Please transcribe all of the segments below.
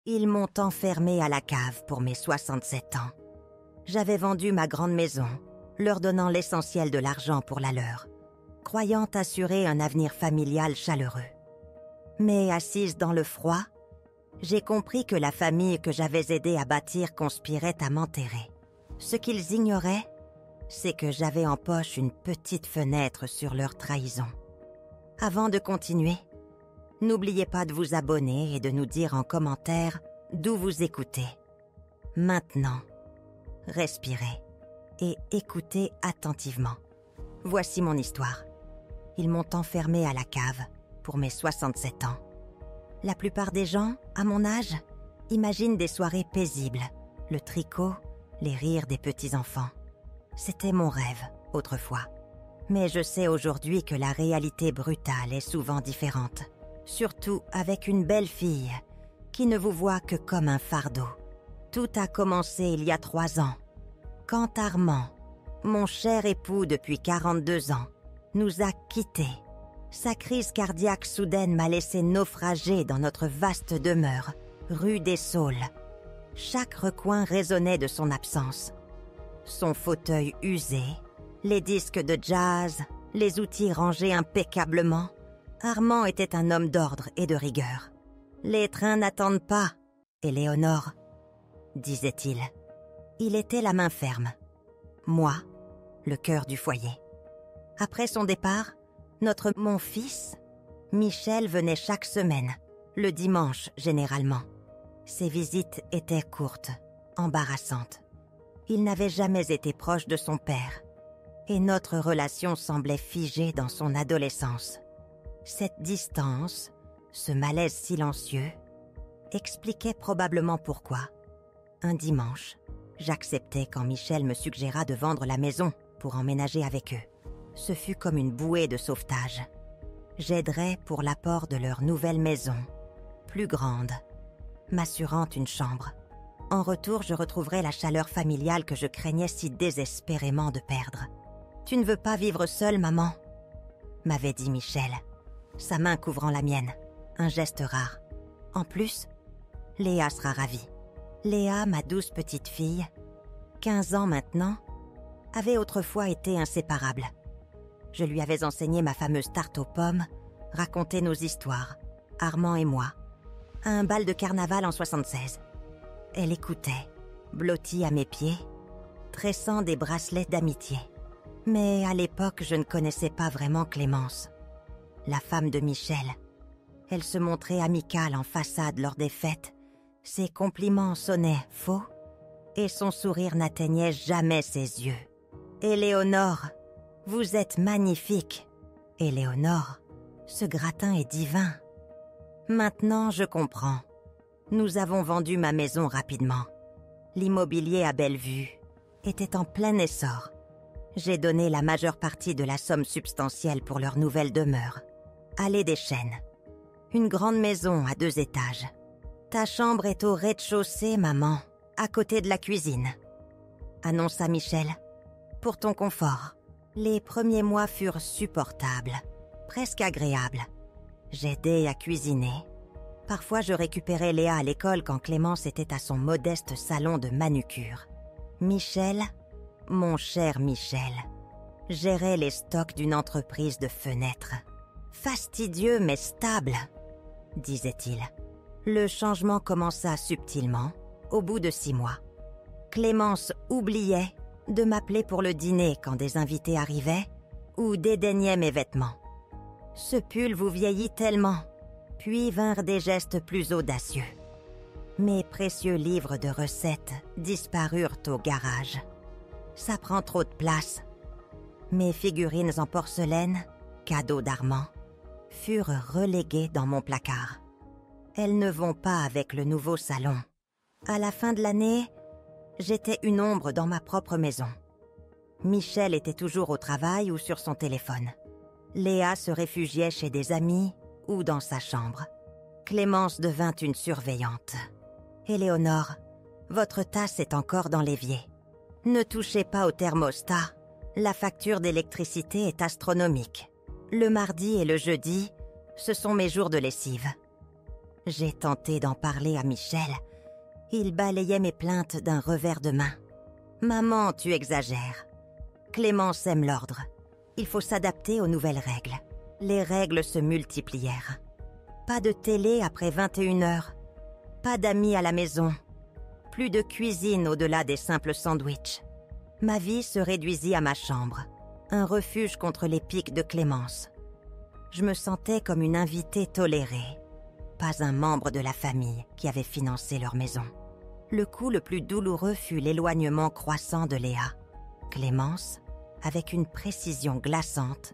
Ils m'ont enfermée à la cave pour mes 67 ans. J'avais vendu ma grande maison, leur donnant l'essentiel de l'argent pour la leur, croyant assurer un avenir familial chaleureux. Mais assise dans le froid, j'ai compris que la famille que j'avais aidé à bâtir conspirait à m'enterrer. Ce qu'ils ignoraient, c'est que j'avais en poche une petite fenêtre sur leur trahison. Avant de continuer, n'oubliez pas de vous abonner et de nous dire en commentaire d'où vous écoutez. Maintenant, respirez et écoutez attentivement. Voici mon histoire. Ils m'ont enfermée à la cave pour mes 67 ans. La plupart des gens, à mon âge, imaginent des soirées paisibles, le tricot, les rires des petits-enfants. C'était mon rêve, autrefois. Mais je sais aujourd'hui que la réalité brutale est souvent différente. Surtout avec une belle fille qui ne vous voit que comme un fardeau. Tout a commencé il y a 3 ans, quand Armand, mon cher époux depuis 42 ans, nous a quittés. Sa crise cardiaque soudaine m'a laissé naufrager dans notre vaste demeure, rue des Saules. Chaque recoin résonnait de son absence. Son fauteuil usé, les disques de jazz, les outils rangés impeccablement. Armand était un homme d'ordre et de rigueur. « Les trains n'attendent pas, Éléonore », disait-il. Il était la main ferme. Moi, le cœur du foyer. Après son départ, mon fils, Michel, venait chaque semaine, le dimanche généralement. Ses visites étaient courtes, embarrassantes. Il n'avait jamais été proche de son père, et notre relation semblait figée dans son adolescence. Cette distance, ce malaise silencieux, expliquait probablement pourquoi. Un dimanche, j'acceptai quand Michel me suggéra de vendre la maison pour emménager avec eux. Ce fut comme une bouée de sauvetage. J'aiderais pour l'apport de leur nouvelle maison, plus grande, m'assurant une chambre. En retour, je retrouverais la chaleur familiale que je craignais si désespérément de perdre. « Tu ne veux pas vivre seule, maman ?» m'avait dit Michel, sa main couvrant la mienne, un geste rare. En plus, Léa sera ravie. Léa, ma douce petite fille, 15 ans maintenant, avait autrefois été inséparable. Je lui avais enseigné ma fameuse tarte aux pommes, raconté nos histoires, Armand et moi, à un bal de carnaval en 76. Elle écoutait, blottie à mes pieds, tressant des bracelets d'amitié. Mais à l'époque, je ne connaissais pas vraiment Clémence, la femme de Michel. Elle se montrait amicale en façade lors des fêtes. Ses compliments sonnaient faux et son sourire n'atteignait jamais ses yeux. « Éléonore, vous êtes magnifique. Éléonore, ce gratin est divin. » Maintenant, je comprends. Nous avons vendu ma maison rapidement. L'immobilier à Bellevue était en plein essor. J'ai donné la majeure partie de la somme substantielle pour leur nouvelle demeure. Allée des Chênes. Une grande maison à 2 étages. Ta chambre est au rez-de-chaussée, maman, à côté de la cuisine, annonça Michel. Pour ton confort. Les premiers mois furent supportables, presque agréables. J'aidais à cuisiner. Parfois, je récupérais Léa à l'école quand Clémence était à son modeste salon de manucure. Michel, mon cher Michel, gérait les stocks d'une entreprise de fenêtres. Fastidieux mais stable, disait-il. Le changement commença subtilement, au bout de 6 mois. Clémence oubliait de m'appeler pour le dîner quand des invités arrivaient ou dédaignait mes vêtements. Ce pull vous vieillit tellement. Puis vinrent des gestes plus audacieux. Mes précieux livres de recettes disparurent au garage. Ça prend trop de place. Mes figurines en porcelaine, cadeaux d'Armand, furent reléguées dans mon placard. Elles ne vont pas avec le nouveau salon. À la fin de l'année, j'étais une ombre dans ma propre maison. Michel était toujours au travail ou sur son téléphone. Léa se réfugiait chez des amis ou dans sa chambre. Clémence devint une surveillante. « Éléonore, votre tasse est encore dans l'évier. Ne touchez pas au thermostat. La facture d'électricité est astronomique. Le mardi et le jeudi, ce sont mes jours de lessive. J'ai tenté d'en parler à Michel. Il balayait mes plaintes d'un revers de main. « Maman, tu exagères. Clémence aime l'ordre. Il faut s'adapter aux nouvelles règles. » Les règles se multiplièrent. Pas de télé après 21 heures. Pas d'amis à la maison. Plus de cuisine au-delà des simples sandwichs. Ma vie se réduisit à ma chambre. Un refuge contre les pics de Clémence. Je me sentais comme une invitée tolérée. Pas un membre de la famille qui avait financé leur maison. Le coup le plus douloureux fut l'éloignement croissant de Léa. Clémence, avec une précision glaçante,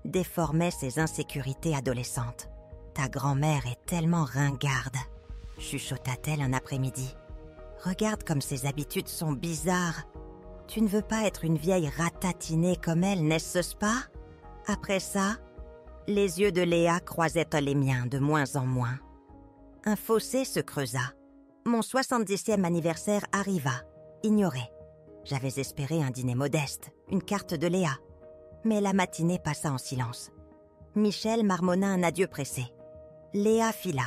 déformait ses insécurités adolescentes. « Ta grand-mère est tellement ringarde », chuchota-t-elle un après-midi. « Regarde comme ses habitudes sont bizarres. Tu ne veux pas être une vieille ratatinée comme elle, n'est-ce pas ?» Après ça, les yeux de Léa croisaient les miens de moins en moins. Un fossé se creusa. Mon 70e anniversaire arriva, ignoré. J'avais espéré un dîner modeste, une carte de Léa. Mais la matinée passa en silence. Michel marmonna un adieu pressé. Léa fila.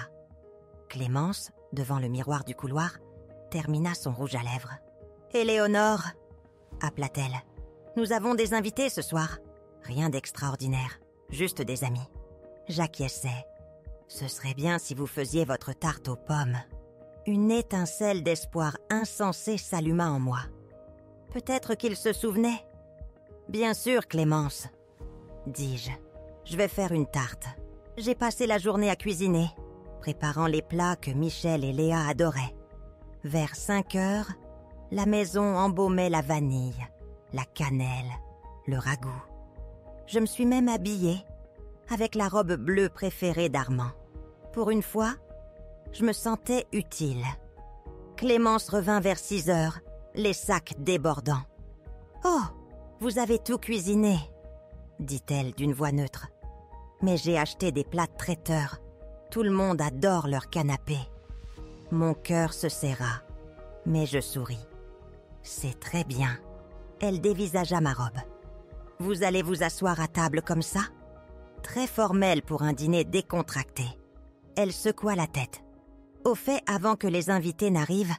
Clémence, devant le miroir du couloir, termina son rouge à lèvres. « Éléonore » appela-t-elle. « Nous avons des invités ce soir. Rien d'extraordinaire, juste des amis. » J'acquiesçais. Ce serait bien si vous faisiez votre tarte aux pommes. Une étincelle d'espoir insensé s'alluma en moi. Peut-être qu'il se souvenait. « Bien sûr, Clémence, » dis-je. « Je vais faire une tarte. J'ai passé la journée à cuisiner, préparant les plats que Michel et Léa adoraient. Vers 5 heures, la maison embaumait la vanille, la cannelle, le ragoût. Je me suis même habillée avec la robe bleue préférée d'Armand. Pour une fois, je me sentais utile. Clémence revint vers 6 heures, les sacs débordants. « Oh, vous avez tout cuisiné », dit-elle d'une voix neutre. « Mais j'ai acheté des plats de traiteur. Tout le monde adore leur canapé. » Mon cœur se serra, mais je souris. « C'est très bien. » Elle dévisagea ma robe. « Vous allez vous asseoir à table comme ça ?» Très formelle pour un dîner décontracté. Elle secoua la tête. « Au fait, avant que les invités n'arrivent,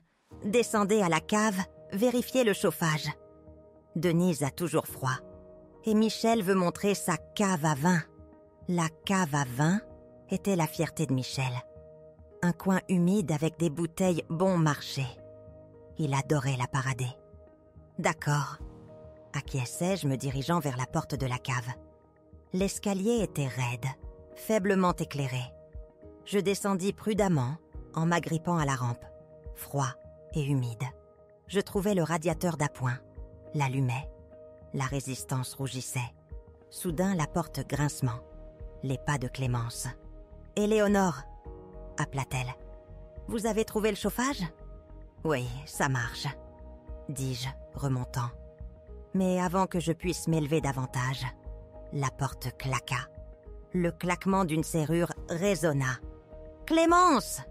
descendez à la cave, vérifiez le chauffage. Denise a toujours froid. Et Michel veut montrer sa cave à vin. » La cave à vin était la fierté de Michel. Un coin humide avec des bouteilles bon marché. Il adorait la parader. « D'accord », acquiesçai-je, me dirigeant vers la porte de la cave. L'escalier était raide, faiblement éclairé. Je descendis prudemment, en m'agrippant à la rampe, froid et humide. Je trouvai le radiateur d'appoint, l'allumai. La résistance rougissait. Soudain, la porte grincement. Les pas de Clémence. « Éléonore » appela-t-elle. « Vous avez trouvé le chauffage ?»« Oui, ça marche » dis-je, remontant. Mais avant que je puisse m'élever davantage, la porte claqua. Le claquement d'une serrure résonna. « Clémence !»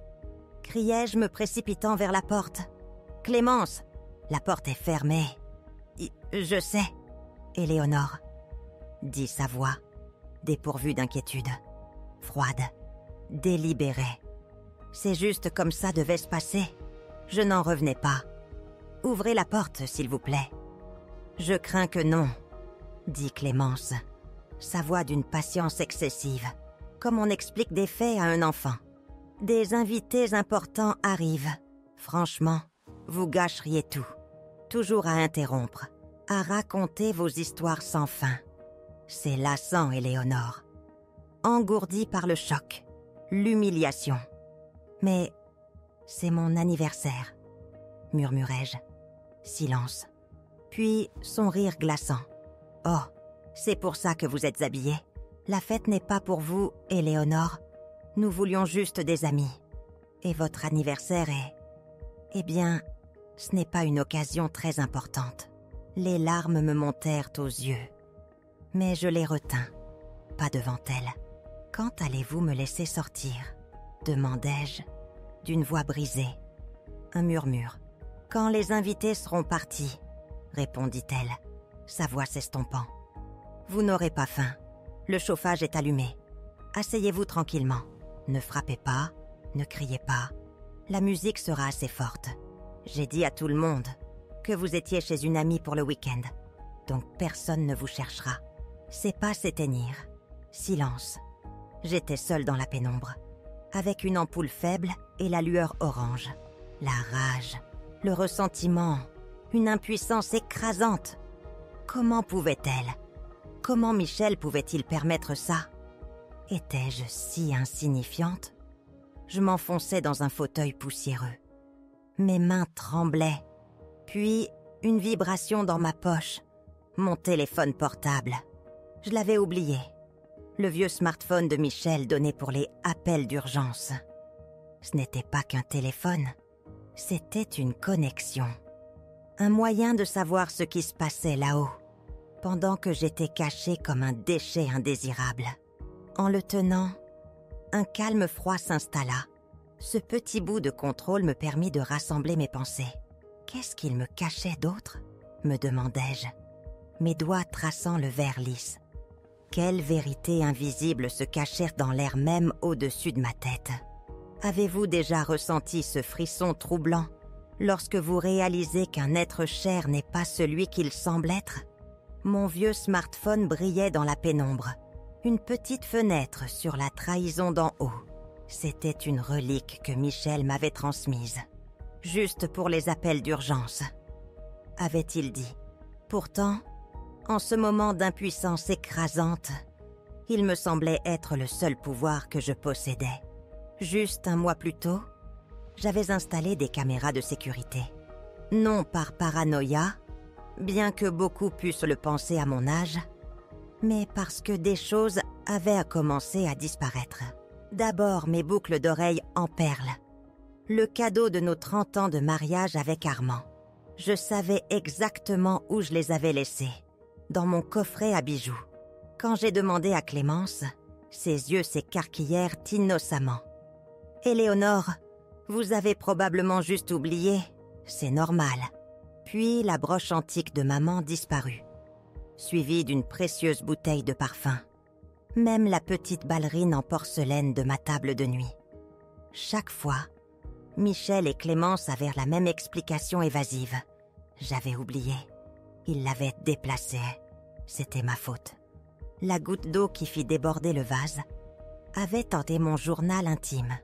criai-je, me précipitant vers la porte. « Clémence, la porte est fermée. »« Je sais, Éléonore, » dit sa voix, dépourvue d'inquiétude, froide, délibérée. C'est juste comme ça devait se passer. Je n'en revenais pas. « Ouvrez la porte, s'il vous plaît. »« Je crains que non, » dit Clémence, sa voix d'une patience excessive, comme on explique des faits à un enfant. « Des invités importants arrivent. Franchement, vous gâcheriez tout. Toujours à interrompre, à raconter vos histoires sans fin. C'est lassant, Éléonore. » Engourdie par le choc, l'humiliation. « Mais c'est mon anniversaire, » murmurai-je. Silence. Puis son rire glaçant. « Oh, c'est pour ça que vous êtes habillée. La fête n'est pas pour vous, Éléonore. Nous voulions juste des amis. Et votre anniversaire est... Eh bien, ce n'est pas une occasion très importante. » Les larmes me montèrent aux yeux. Mais je les retins, pas devant elle. « Quand allez-vous me laisser sortir ?» demandai-je, d'une voix brisée. Un murmure. « Quand les invités seront partis, » répondit-elle, sa voix s'estompant. « Vous n'aurez pas faim. Le chauffage est allumé. Asseyez-vous tranquillement. Ne frappez pas. Ne criez pas. La musique sera assez forte. J'ai dit à tout le monde que vous étiez chez une amie pour le week-end. Donc personne ne vous cherchera. Ses pas s'éteignirent. Silence. J'étais seule dans la pénombre, avec une ampoule faible et la lueur orange. La rage, le ressentiment, une impuissance écrasante. Comment pouvait-elle? Comment Michel pouvait-il permettre ça? Étais-je si insignifiante? Je m'enfonçais dans un fauteuil poussiéreux. Mes mains tremblaient. Puis, une vibration dans ma poche. Mon téléphone portable. Je l'avais oublié. Le vieux smartphone de Michel donné pour les appels d'urgence. Ce n'était pas qu'un téléphone. C'était une connexion. Un moyen de savoir ce qui se passait là-haut, pendant que j'étais cachée comme un déchet indésirable. En le tenant, un calme froid s'installa. Ce petit bout de contrôle me permit de rassembler mes pensées. Qu'est-ce qu'il me cachait d'autre? Me demandai-je, mes doigts traçant le verre lisse. Quelles vérités invisibles se cachèrent dans l'air même au-dessus de ma tête? Avez-vous déjà ressenti ce frisson troublant lorsque vous réalisez qu'un être cher n'est pas celui qu'il semble être? Mon vieux smartphone brillait dans la pénombre. Une petite fenêtre sur la trahison d'en haut. C'était une relique que Michel m'avait transmise. Juste pour les appels d'urgence, avait-il dit. Pourtant, en ce moment d'impuissance écrasante, il me semblait être le seul pouvoir que je possédais. Juste un mois plus tôt, j'avais installé des caméras de sécurité. Non par paranoïa, bien que beaucoup puissent le penser à mon âge, mais parce que des choses avaient commencé à disparaître. D'abord mes boucles d'oreilles en perles. Le cadeau de nos 30 ans de mariage avec Armand. Je savais exactement où je les avais laissés, dans mon coffret à bijoux. Quand j'ai demandé à Clémence, ses yeux s'écarquillèrent innocemment. « Éléonore, vous avez probablement juste oublié, c'est normal. » Puis la broche antique de maman disparut, suivie d'une précieuse bouteille de parfum. Même la petite ballerine en porcelaine de ma table de nuit. Chaque fois, Michel et Clémence avaient la même explication évasive. J'avais oublié. Ils l'avaient déplacée. C'était ma faute. La goutte d'eau qui fit déborder le vase avait tenté mon journal intime.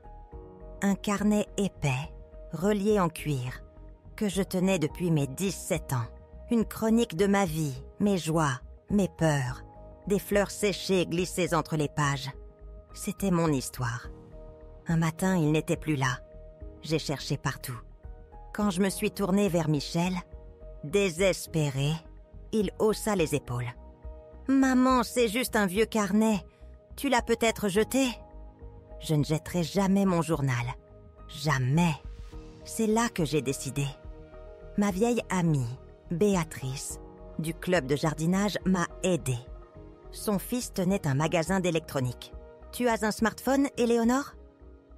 Un carnet épais, relié en cuir, que je tenais depuis mes 17 ans. Une chronique de ma vie, mes joies, mes peurs, des fleurs séchées glissées entre les pages. C'était mon histoire. Un matin, il n'était plus là. J'ai cherché partout. Quand je me suis tournée vers Michel, désespéré, il haussa les épaules. « Maman, c'est juste un vieux carnet. Tu l'as peut-être jeté ?» Je ne jetterai jamais mon journal. Jamais. C'est là que j'ai décidé. Ma vieille amie, Béatrice, du club de jardinage, m'a aidée. Son fils tenait un magasin d'électronique. « Tu as un smartphone, Éléonore ?»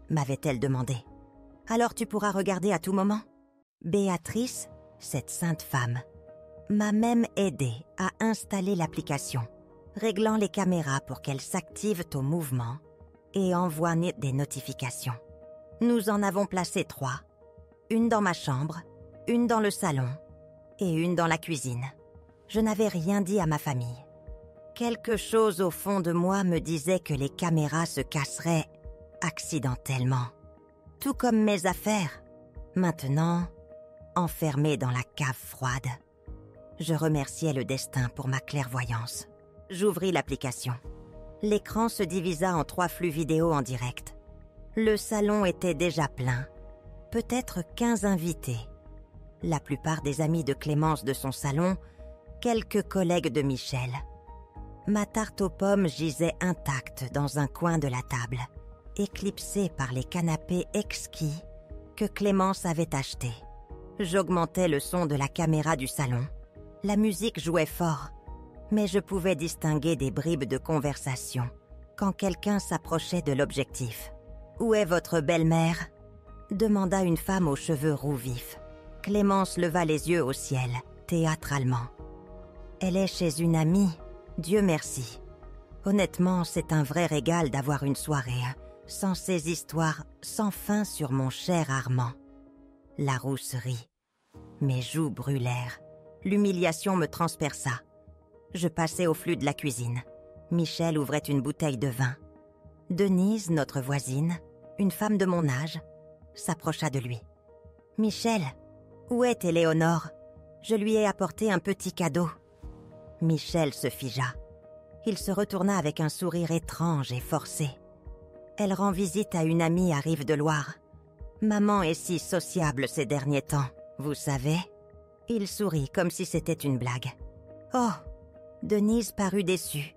m'avait-elle demandé. « Alors tu pourras regarder à tout moment. » Béatrice, cette sainte femme, m'a même aidée à installer l'application, réglant les caméras pour qu'elles s'activent au mouvement et envoient des notifications. Nous en avons placé 3. Une dans ma chambre, une dans le salon et une dans la cuisine. Je n'avais rien dit à ma famille. Quelque chose au fond de moi me disait que les caméras se casseraient accidentellement. Tout comme mes affaires, maintenant enfermées dans la cave froide. Je remerciais le destin pour ma clairvoyance. J'ouvris l'application. L'écran se divisa en 3 flux vidéo en direct. Le salon était déjà plein. Peut-être 15 invités. La plupart des amis de Clémence de son salon, quelques collègues de Michel. Ma tarte aux pommes gisait intacte dans un coin de la table, éclipsée par les canapés exquis que Clémence avait achetés. J'augmentais le son de la caméra du salon. La musique jouait fort, mais je pouvais distinguer des bribes de conversation quand quelqu'un s'approchait de l'objectif. « Où est votre belle-mère » demanda une femme aux cheveux roux vifs. Clémence leva les yeux au ciel, théâtralement. « Elle est chez une amie, Dieu merci. Honnêtement, c'est un vrai régal d'avoir une soirée sans ces histoires sans fin sur mon cher Armand. La rousse rit. Mes joues brûlèrent. L'humiliation me transperça. Je passai au flux de la cuisine. Michel ouvrait une bouteille de vin. Denise, notre voisine, une femme de mon âge, s'approcha de lui. « Michel, où est Éléonore ? Je lui ai apporté un petit cadeau. » Michel se figea. Il se retourna avec un sourire étrange et forcé. « Elle rend visite à une amie à Rive-de-Loire. Maman est si sociable ces derniers temps, vous savez ?» Il sourit comme si c'était une blague. « Oh !» Denise parut déçue.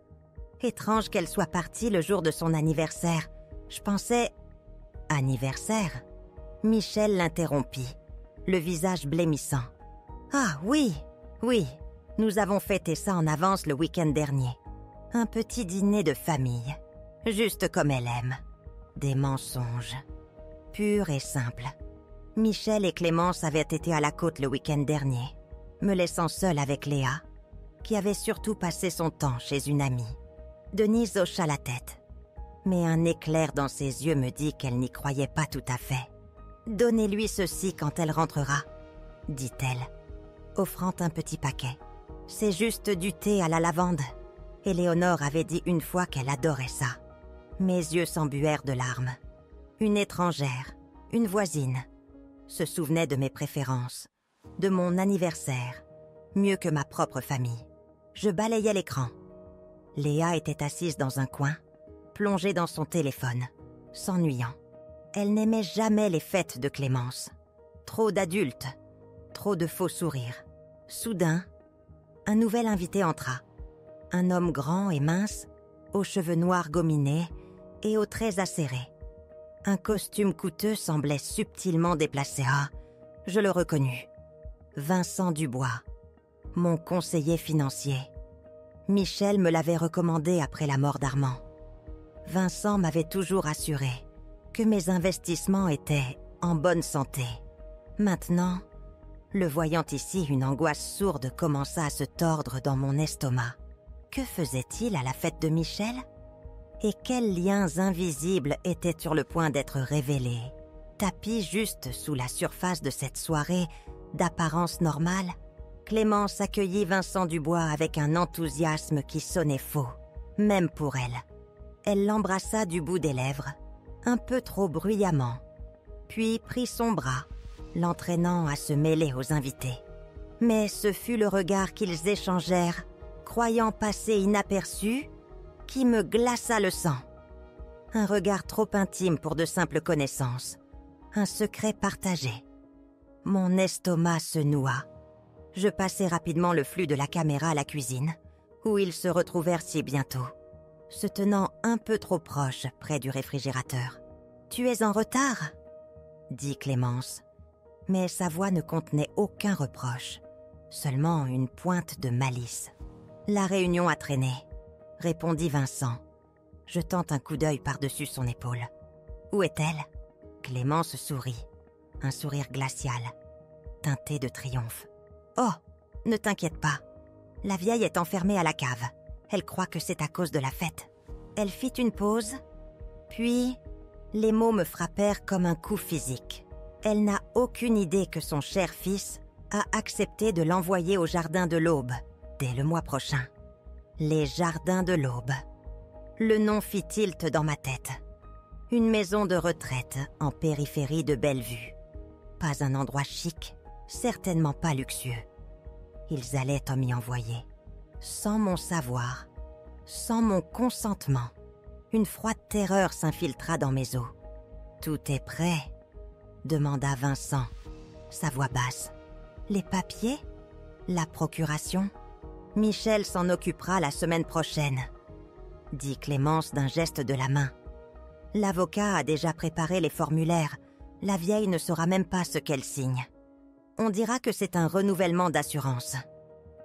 Étrange qu'elle soit partie le jour de son anniversaire. Je pensais... Anniversaire ? Michel l'interrompit, le visage blêmissant. « Ah oui, oui, nous avons fêté ça en avance le week-end dernier. Un petit dîner de famille, juste comme elle aime. Des mensonges, purs et simples. Michel et Clémence avaient été à la côte le week-end dernier, me laissant seule avec Léa, qui avait surtout passé son temps chez une amie. Denise hocha la tête, mais un éclair dans ses yeux me dit qu'elle n'y croyait pas tout à fait. « Donnez-lui ceci quand elle rentrera, » dit-elle, offrant un petit paquet. « C'est juste du thé à la lavande. » Éléonore avait dit une fois qu'elle adorait ça. Mes yeux s'embuèrent de larmes. Une étrangère, une voisine, se souvenait de mes préférences, de mon anniversaire, mieux que ma propre famille. Je balayais l'écran. Léa était assise dans un coin, plongée dans son téléphone, s'ennuyant. Elle n'aimait jamais les fêtes de Clémence. Trop d'adultes, trop de faux sourires. Soudain, un nouvel invité entra. Un homme grand et mince, aux cheveux noirs gominés et aux traits acérés. Un costume coûteux semblait subtilement déplacé. Ah, je le reconnus. Vincent Dubois, mon conseiller financier. Michel me l'avait recommandé après la mort d'Armand. Vincent m'avait toujours assuré que mes investissements étaient en bonne santé. Maintenant, le voyant ici, une angoisse sourde commença à se tordre dans mon estomac. Que faisait-il à la fête de Michel ? Et quels liens invisibles étaient sur le point d'être révélés, tapis juste sous la surface de cette soirée d'apparence normale? Clémence accueillit Vincent Dubois avec un enthousiasme qui sonnait faux, même pour elle. Elle l'embrassa du bout des lèvres, un peu trop bruyamment, puis prit son bras, l'entraînant à se mêler aux invités. Mais ce fut le regard qu'ils échangèrent, croyant passer inaperçu, qui me glaça le sang. Un regard trop intime pour de simples connaissances, un secret partagé. Mon estomac se noua. Je passai rapidement le flux de la caméra à la cuisine, où ils se retrouvèrent si bientôt, se tenant un peu trop proche près du réfrigérateur. « Tu es en retard ?» dit Clémence, mais sa voix ne contenait aucun reproche, seulement une pointe de malice. « La réunion a traîné, » répondit Vincent, jetant un coup d'œil par-dessus son épaule. « Où est-elle » Clémence sourit, un sourire glacial, teinté de triomphe. « Oh, ne t'inquiète pas, la vieille est enfermée à la cave. Elle croit que c'est à cause de la fête. » Elle fit une pause, puis les mots me frappèrent comme un coup physique. Elle n'a aucune idée que son cher fils a accepté de l'envoyer au Jardin de l'Aube dès le mois prochain. Les Jardins de l'Aube. Le nom fit tilt dans ma tête. Une maison de retraite en périphérie de Bellevue. Pas un endroit chic, certainement pas luxueux. Ils allaient en m'y envoyer. Sans mon savoir, sans mon consentement. Une froide terreur s'infiltra dans mes os. « Tout est prêt ?» demanda Vincent, sa voix basse. « Les papiers ? La procuration ? Michel s'en occupera la semaine prochaine, » dit Clémence d'un geste de la main. « L'avocat a déjà préparé les formulaires. La vieille ne saura même pas ce qu'elle signe. On dira que c'est un renouvellement d'assurance. »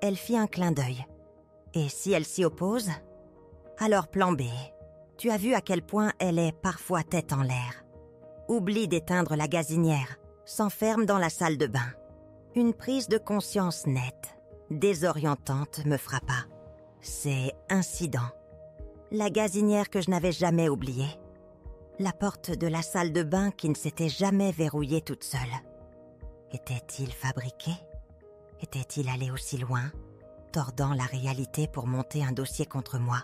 Elle fit un clin d'œil. « Et si elle s'y oppose ? Alors plan B. Tu as vu à quel point elle est parfois tête en l'air. Oublie d'éteindre la gazinière, s'enferme dans la salle de bain. » Une prise de conscience nette, désorientante me frappa. C'est incident. La gazinière que je n'avais jamais oubliée. La porte de la salle de bain qui ne s'était jamais verrouillée toute seule. Était-il fabriqué? Était-il allé aussi loin, tordant la réalité pour monter un dossier contre moi?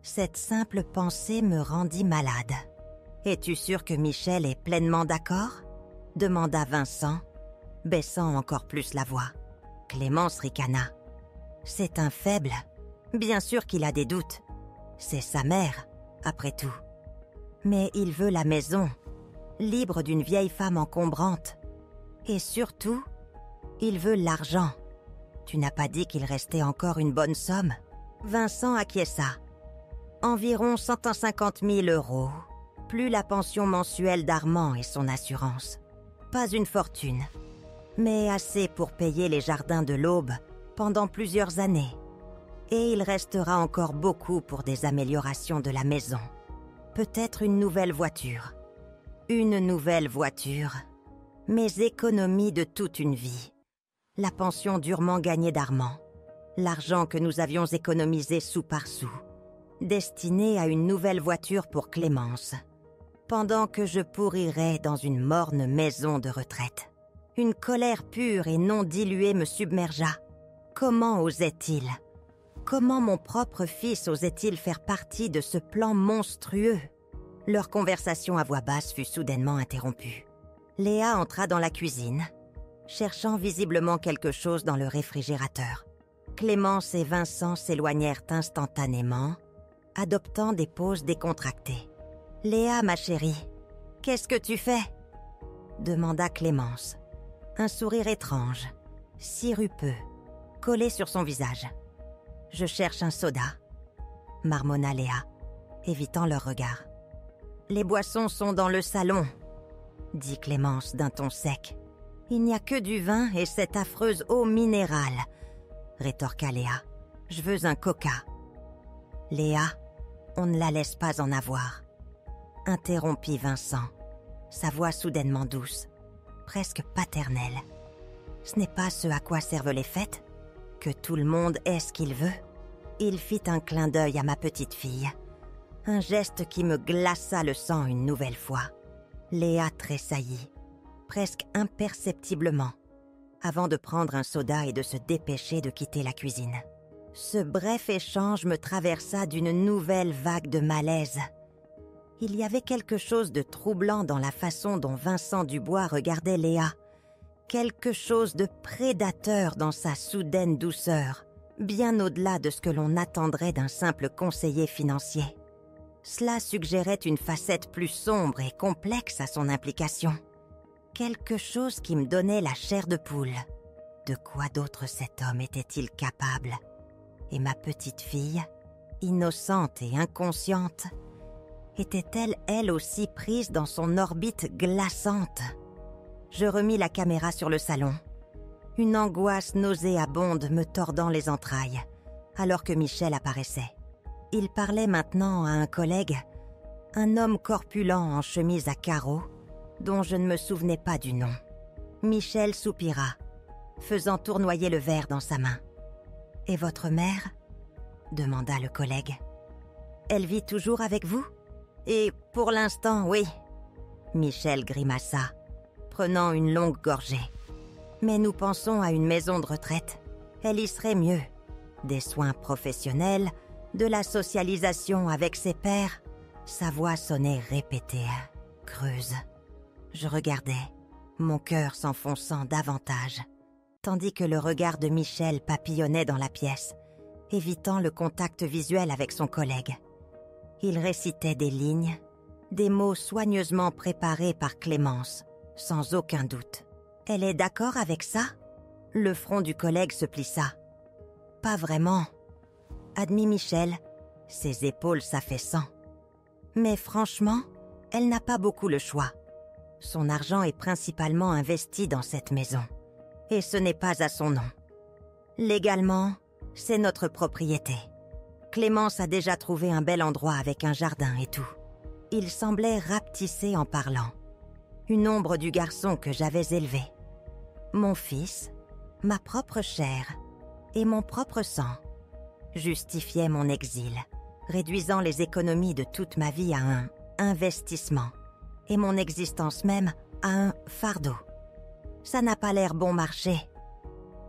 Cette simple pensée me rendit malade. « Es-tu sûr que Michel est pleinement d'accord ?» demanda Vincent, baissant encore plus la voix. Clémence ricana. « C'est un faible. Bien sûr qu'il a des doutes. C'est sa mère, après tout. Mais il veut la maison, libre d'une vieille femme encombrante. Et surtout, il veut l'argent. Tu n'as pas dit qu'il restait encore une bonne somme ?» Vincent acquiesça. Environ 150 000 €, plus la pension mensuelle d'Armand et son assurance. Pas une fortune, mais assez pour payer les jardins de l'Aube pendant plusieurs années. Et il restera encore beaucoup pour des améliorations de la maison. Peut-être une nouvelle voiture. Une nouvelle voiture. Mes économies de toute une vie. La pension durement gagnée d'Armand. L'argent que nous avions économisé sou par sou. Destiné à une nouvelle voiture pour Clémence. Pendant que je pourrirais dans une morne maison de retraite. Une colère pure et non diluée me submergea. Comment osait-il? Comment mon propre fils osait-il faire partie de ce plan monstrueux? Leur conversation à voix basse fut soudainement interrompue. Léa entra dans la cuisine, cherchant visiblement quelque chose dans le réfrigérateur. Clémence et Vincent s'éloignèrent instantanément, adoptant des poses décontractées. « Léa, ma chérie, qu'est-ce que tu fais ?» demanda Clémence. Un sourire étrange, sirupeux, collé sur son visage. « Je cherche un soda », marmonna Léa, évitant leur regard. « Les boissons sont dans le salon », dit Clémence d'un ton sec. « Il n'y a que du vin et cette affreuse eau minérale », rétorqua Léa. « Je veux un coca. » « Léa, on ne la laisse pas en avoir. » Interrompit Vincent, sa voix soudainement douce, presque paternelle. « Ce n'est pas ce à quoi servent les fêtes, que tout le monde ait ce qu'il veut. » Il fit un clin d'œil à ma petite fille, un geste qui me glaça le sang une nouvelle fois. Léa tressaillit, presque imperceptiblement, avant de prendre un soda et de se dépêcher de quitter la cuisine. Ce bref échange me traversa d'une nouvelle vague de malaise. Il y avait quelque chose de troublant dans la façon dont Vincent Dubois regardait Léa. Quelque chose de prédateur dans sa soudaine douceur, bien au-delà de ce que l'on attendrait d'un simple conseiller financier. Cela suggérait une facette plus sombre et complexe à son implication. Quelque chose qui me donnait la chair de poule. De quoi d'autre cet homme était-il capable? Et ma petite fille, innocente et inconsciente, était-elle elle aussi prise dans son orbite glaçante? Je remis la caméra sur le salon. Une angoisse nauséabonde me tordant les entrailles, alors que Michel apparaissait. Il parlait maintenant à un collègue, un homme corpulent en chemise à carreaux, dont je ne me souvenais pas du nom. Michel soupira, faisant tournoyer le verre dans sa main. « Et votre mère ?» demanda le collègue. « Elle vit toujours avec vous ?»« Et pour l'instant, oui. » Michel grimaça, prenant une longue gorgée. « Mais nous pensons à une maison de retraite. Elle y serait mieux. Des soins professionnels, de la socialisation avec ses pairs. » Sa voix sonnait répétée, creuse. Je regardais, mon cœur s'enfonçant davantage, tandis que le regard de Michel papillonnait dans la pièce, évitant le contact visuel avec son collègue. Il récitait des lignes, des mots soigneusement préparés par Clémence, sans aucun doute. « Elle est d'accord avec ça ?» Le front du collègue se plissa. « Pas vraiment. » admit Michel, ses épaules s'affaissant. « Mais franchement, elle n'a pas beaucoup le choix. Son argent est principalement investi dans cette maison. Et ce n'est pas à son nom. Légalement, c'est notre propriété. Clémence a déjà trouvé un bel endroit avec un jardin et tout. » Il semblait rapetissé en parlant. Une ombre du garçon que j'avais élevé. Mon fils, ma propre chair et mon propre sang justifiaient mon exil, réduisant les économies de toute ma vie à un investissement et mon existence même à un fardeau. Ça n'a pas l'air bon marché,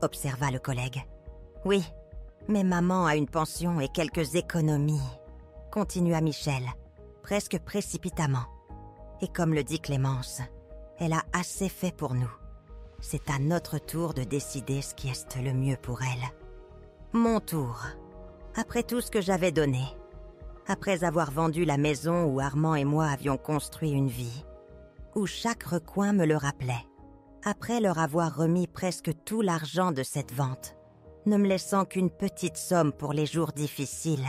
observa le collègue. Oui, mais maman a une pension et quelques économies, continua Michel, presque précipitamment. Et comme le dit Clémence, elle a assez fait pour nous. C'est à notre tour de décider ce qui est le mieux pour elle. Mon tour. Après tout ce que j'avais donné, après avoir vendu la maison où Armand et moi avions construit une vie, où chaque recoin me le rappelait, après leur avoir remis presque tout l'argent de cette vente, ne me laissant qu'une petite somme pour les jours difficiles,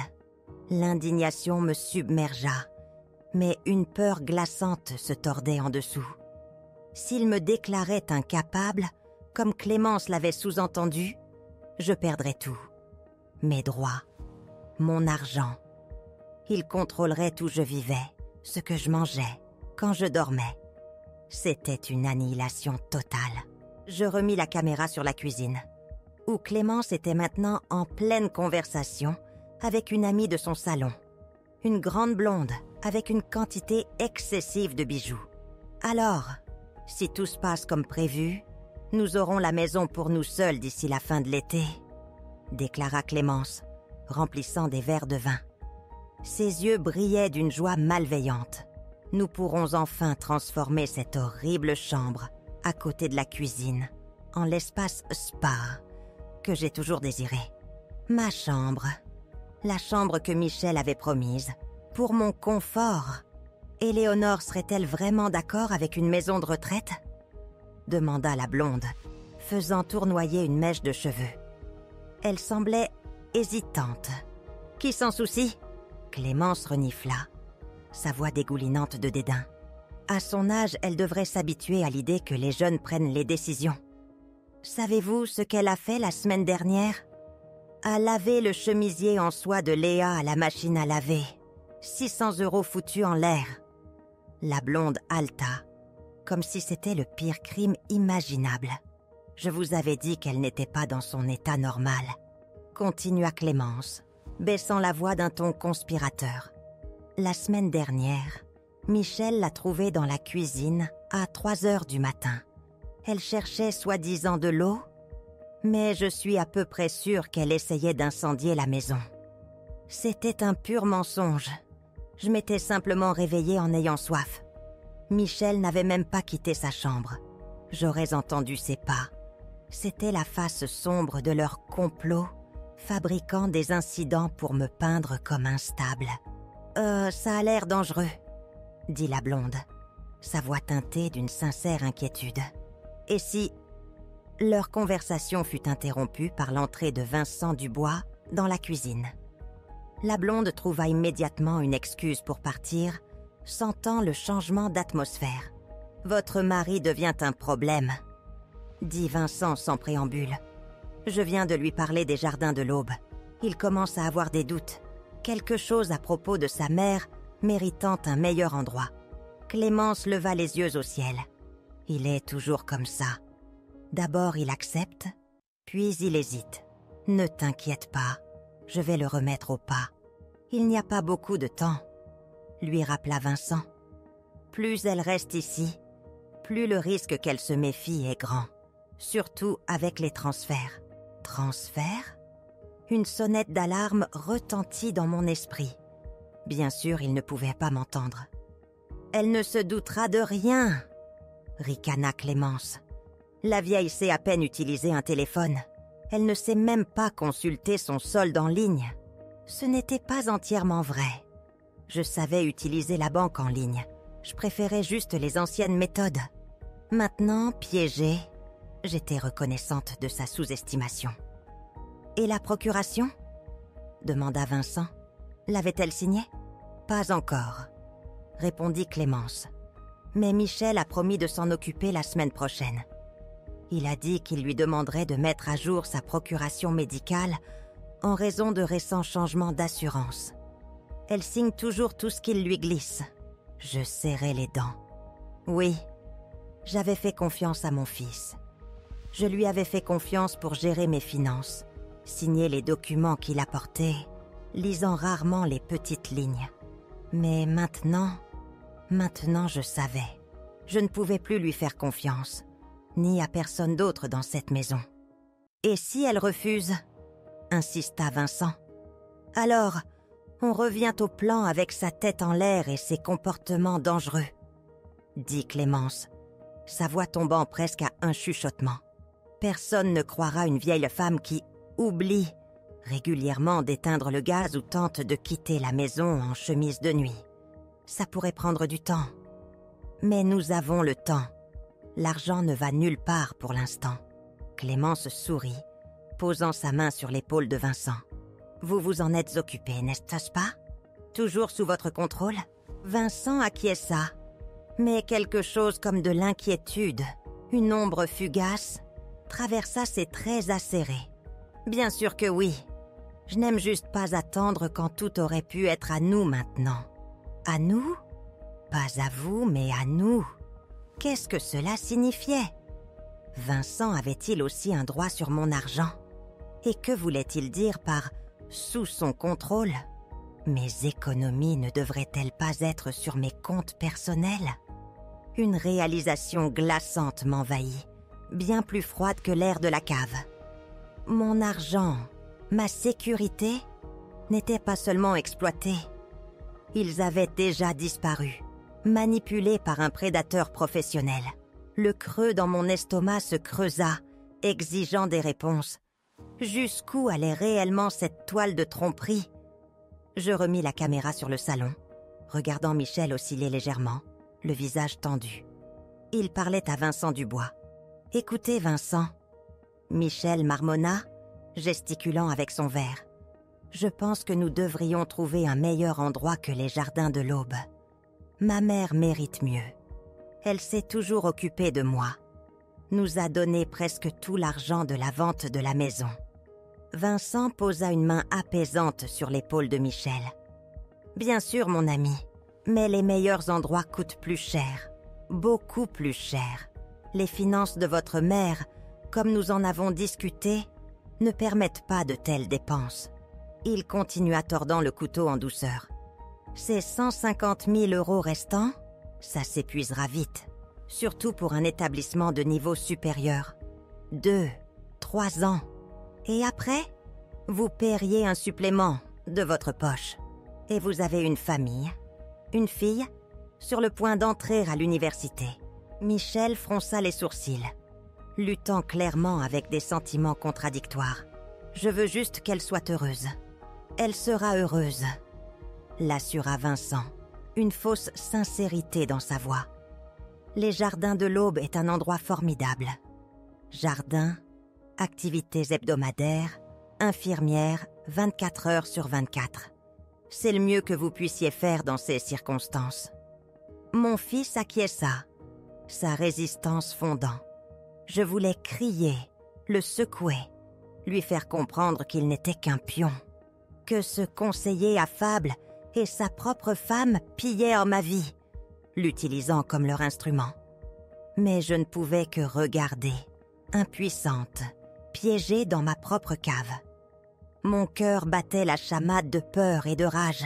l'indignation me submergea, mais une peur glaçante se tordait en dessous. S'il me déclarait incapable, comme Clémence l'avait sous-entendu, je perdrais tout. Mes droits, mon argent. Il contrôlerait où je vivais, ce que je mangeais, quand je dormais. C'était une annihilation totale. Je remis la caméra sur la cuisine, où Clémence était maintenant en pleine conversation avec une amie de son salon. Une grande blonde avec une quantité excessive de bijoux. Alors, si tout se passe comme prévu, nous aurons la maison pour nous seuls d'ici la fin de l'été, déclara Clémence, remplissant des verres de vin. Ses yeux brillaient d'une joie malveillante. Nous pourrons enfin transformer cette horrible chambre, à côté de la cuisine, en l'espace spa que j'ai toujours désiré. Ma chambre, la chambre que Michel avait promise, pour mon confort. Éléonore serait-elle vraiment d'accord avec une maison de retraite ? Demanda la blonde, faisant tournoyer une mèche de cheveux. Elle semblait hésitante. Qui s'en soucie ? Clémence renifla, sa voix dégoulinante de dédain. À son âge, elle devrait s'habituer à l'idée que les jeunes prennent les décisions. Savez-vous ce qu'elle a fait la semaine dernière ? A lavé le chemisier en soie de Léa à la machine à laver. 600 € foutus en l'air. La blonde haleta, comme si c'était le pire crime imaginable. Je vous avais dit qu'elle n'était pas dans son état normal, continua Clémence, baissant la voix d'un ton conspirateur. La semaine dernière, Michel l'a trouvée dans la cuisine à 3h du matin. Elle cherchait soi-disant de l'eau, mais je suis à peu près sûre qu'elle essayait d'incendier la maison. C'était un pur mensonge. Je m'étais simplement réveillée en ayant soif. Michel n'avait même pas quitté sa chambre. J'aurais entendu ses pas. C'était la face sombre de leur complot, fabriquant des incidents pour me peindre comme instable. Ça a l'air dangereux, dit la blonde, sa voix teintée d'une sincère inquiétude. Et si... Leur conversation fut interrompue par l'entrée de Vincent Dubois dans la cuisine. La blonde trouva immédiatement une excuse pour partir, sentant le changement d'atmosphère. « Votre mari devient un problème », dit Vincent sans préambule. « Je viens de lui parler des jardins de l'Aube. Il commence à avoir des doutes. Quelque chose à propos de sa mère méritant un meilleur endroit. » Clémence leva les yeux au ciel. « Il est toujours comme ça. D'abord il accepte, puis il hésite. Ne t'inquiète pas, je vais le remettre au pas. Il n'y a pas beaucoup de temps, » lui rappela Vincent. Plus elle reste ici, plus le risque qu'elle se méfie est grand, surtout avec les transferts. Transferts ? Une sonnette d'alarme retentit dans mon esprit. Bien sûr, il ne pouvait pas m'entendre. « Elle ne se doutera de rien !» ricana Clémence. La vieille sait à peine utiliser un téléphone. Elle ne sait même pas consulter son solde en ligne. Ce n'était pas entièrement vrai. Je savais utiliser la banque en ligne. Je préférais juste les anciennes méthodes. Maintenant, piégée, j'étais reconnaissante de sa sous-estimation. « Et la procuration ?» demanda Vincent. « L'avait-elle signée ?»« Pas encore », répondit Clémence. « Mais Michel a promis de s'en occuper la semaine prochaine. Il a dit qu'il lui demanderait de mettre à jour sa procuration médicale en raison de récents changements d'assurance. Elle signe toujours tout ce qu'il lui glisse. » Je serrai les dents. Oui, j'avais fait confiance à mon fils. Je lui avais fait confiance pour gérer mes finances, signer les documents qu'il apportait, lisant rarement les petites lignes. Mais maintenant, Maintenant, je savais. Je ne pouvais plus lui faire confiance, ni à personne d'autre dans cette maison. Et si elle refuse ? Insista Vincent. Alors, on revient au plan avec sa tête en l'air et ses comportements dangereux, dit Clémence, sa voix tombant presque à un chuchotement. Personne ne croira une vieille femme qui oublie régulièrement d'éteindre le gaz ou tente de quitter la maison en chemise de nuit. Ça pourrait prendre du temps. Mais nous avons le temps. L'argent ne va nulle part pour l'instant. Clémence sourit, posant sa main sur l'épaule de Vincent. Vous vous en êtes occupé, n'est-ce pas? Toujours sous votre contrôle? Vincent acquiesça, mais quelque chose comme de l'inquiétude, une ombre fugace, traversa ses traits acérés. Bien sûr que oui. Je n'aime juste pas attendre quand tout aurait pu être à nous maintenant. À nous? Pas à vous, mais à nous. Qu'est-ce que cela signifiait? Vincent avait-il aussi un droit sur mon argent? Et que voulait-il dire par « sous son contrôle » ? Mes économies ne devraient-elles pas être sur mes comptes personnels? Une réalisation glaçante m'envahit, bien plus froide que l'air de la cave. Mon argent, ma sécurité, n'étaient pas seulement exploités. Ils avaient déjà disparu, manipulés par un prédateur professionnel. Le creux dans mon estomac se creusa, exigeant des réponses. Jusqu'où allait réellement cette toile de tromperie? Je remis la caméra sur le salon, regardant Michel osciller légèrement, le visage tendu. Il parlait à Vincent Dubois. « Écoutez, Vincent. » Michel marmonna, gesticulant avec son verre. « Je pense que nous devrions trouver un meilleur endroit que les jardins de l'Aube. Ma mère mérite mieux. Elle s'est toujours occupée de moi. Nous a donné presque tout l'argent de la vente de la maison. » Vincent posa une main apaisante sur l'épaule de Michel. « Bien sûr, mon ami, mais les meilleurs endroits coûtent plus cher, beaucoup plus cher. Les finances de votre mère, comme nous en avons discuté, ne permettent pas de telles dépenses. » Il continua tordant le couteau en douceur. « Ces 150 000 € restants, ça s'épuisera vite, surtout pour un établissement de niveau supérieur. 2, 3 ans. Et après, vous paieriez un supplément de votre poche. Et vous avez une famille, une fille, sur le point d'entrer à l'université. » Michel fronça les sourcils, luttant clairement avec des sentiments contradictoires. « Je veux juste qu'elle soit heureuse. »« Elle sera heureuse », l'assura Vincent, une fausse sincérité dans sa voix. Les jardins de l'Aube est un endroit formidable. Jardin, activités hebdomadaires, infirmière, 24 heures sur 24. C'est le mieux que vous puissiez faire dans ces circonstances. Mon fils acquiesça, sa résistance fondant. Je voulais crier, le secouer, lui faire comprendre qu'il n'était qu'un pion, que ce conseiller affable et sa propre femme pillaient en ma vie, l'utilisant comme leur instrument. Mais je ne pouvais que regarder, impuissante, piégée dans ma propre cave. Mon cœur battait la chamade de peur et de rage.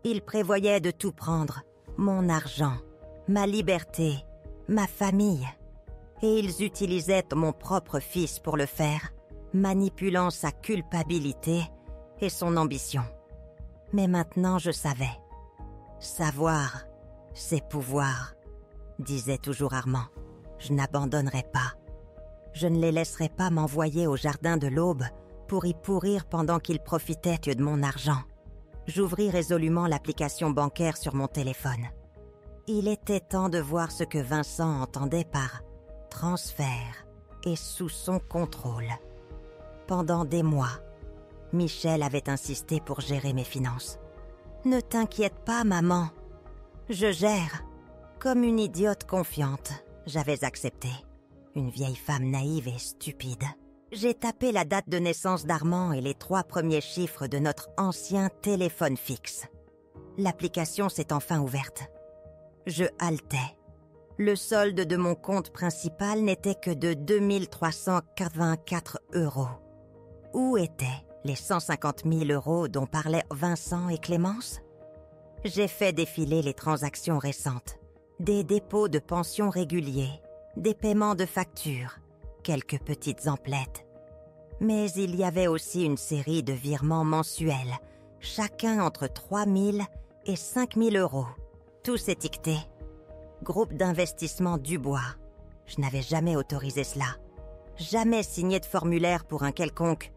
Il prévoyait de tout prendre, mon argent, ma liberté, ma famille. Et ils utilisaient mon propre fils pour le faire, manipulant sa culpabilité et son ambition. Mais maintenant je savais. Savoir, c'est pouvoir, disait toujours Armand. Je n'abandonnerai pas. Je ne les laisserai pas m'envoyer au jardin de l'Aube pour y pourrir pendant qu'ils profitaient de mon argent. J'ouvris résolument l'application bancaire sur mon téléphone. Il était temps de voir ce que Vincent entendait par « transfert » et « sous son contrôle ». Pendant des mois, Michel avait insisté pour gérer mes finances. « Ne t'inquiète pas, maman. Je gère. » Comme une idiote confiante, j'avais accepté. Une vieille femme naïve et stupide. J'ai tapé la date de naissance d'Armand et les 3 premiers chiffres de notre ancien téléphone fixe. L'application s'est enfin ouverte. Je haletais. Le solde de mon compte principal n'était que de 2 384 €. Où étaient les 150 000 € dont parlaient Vincent et Clémence? J'ai fait défiler les transactions récentes, Des dépôts de pension réguliers, des paiements de factures, quelques petites emplettes. Mais il y avait aussi une série de virements mensuels, chacun entre 3 000 et 5 000 euros, tous étiquetés. Groupe d'investissement Dubois. Je n'avais jamais autorisé cela. Jamais signé de formulaire pour un quelconque.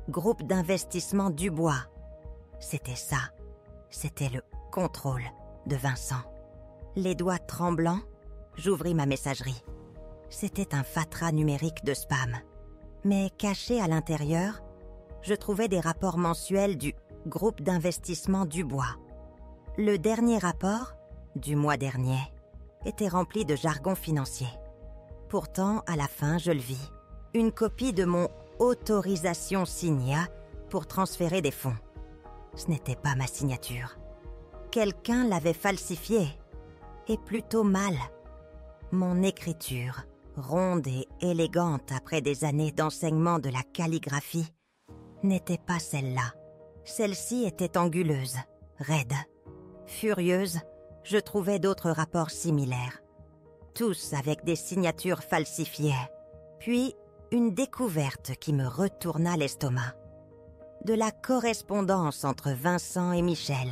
Groupe d'investissement Dubois. C'était ça. C'était le contrôle de Vincent. Les doigts tremblants, j'ouvris ma messagerie. C'était un fatras numérique de spam. Mais caché à l'intérieur, je trouvais des rapports mensuels du groupe d'investissement Dubois. Le dernier rapport, du mois dernier, était rempli de jargon financier. Pourtant, à la fin, je le vis. Une copie de mon autorisation signa pour transférer des fonds. Ce n'était pas ma signature. Quelqu'un l'avait falsifiée, et plutôt mal. Mon écriture, ronde et élégante après des années d'enseignement de la calligraphie, n'était pas celle-là. Celle-ci était anguleuse, raide. Furieuse, je trouvais d'autres rapports similaires. Tous avec des signatures falsifiées. Puis, une découverte qui me retourna l'estomac. De la correspondance entre Vincent et Michel.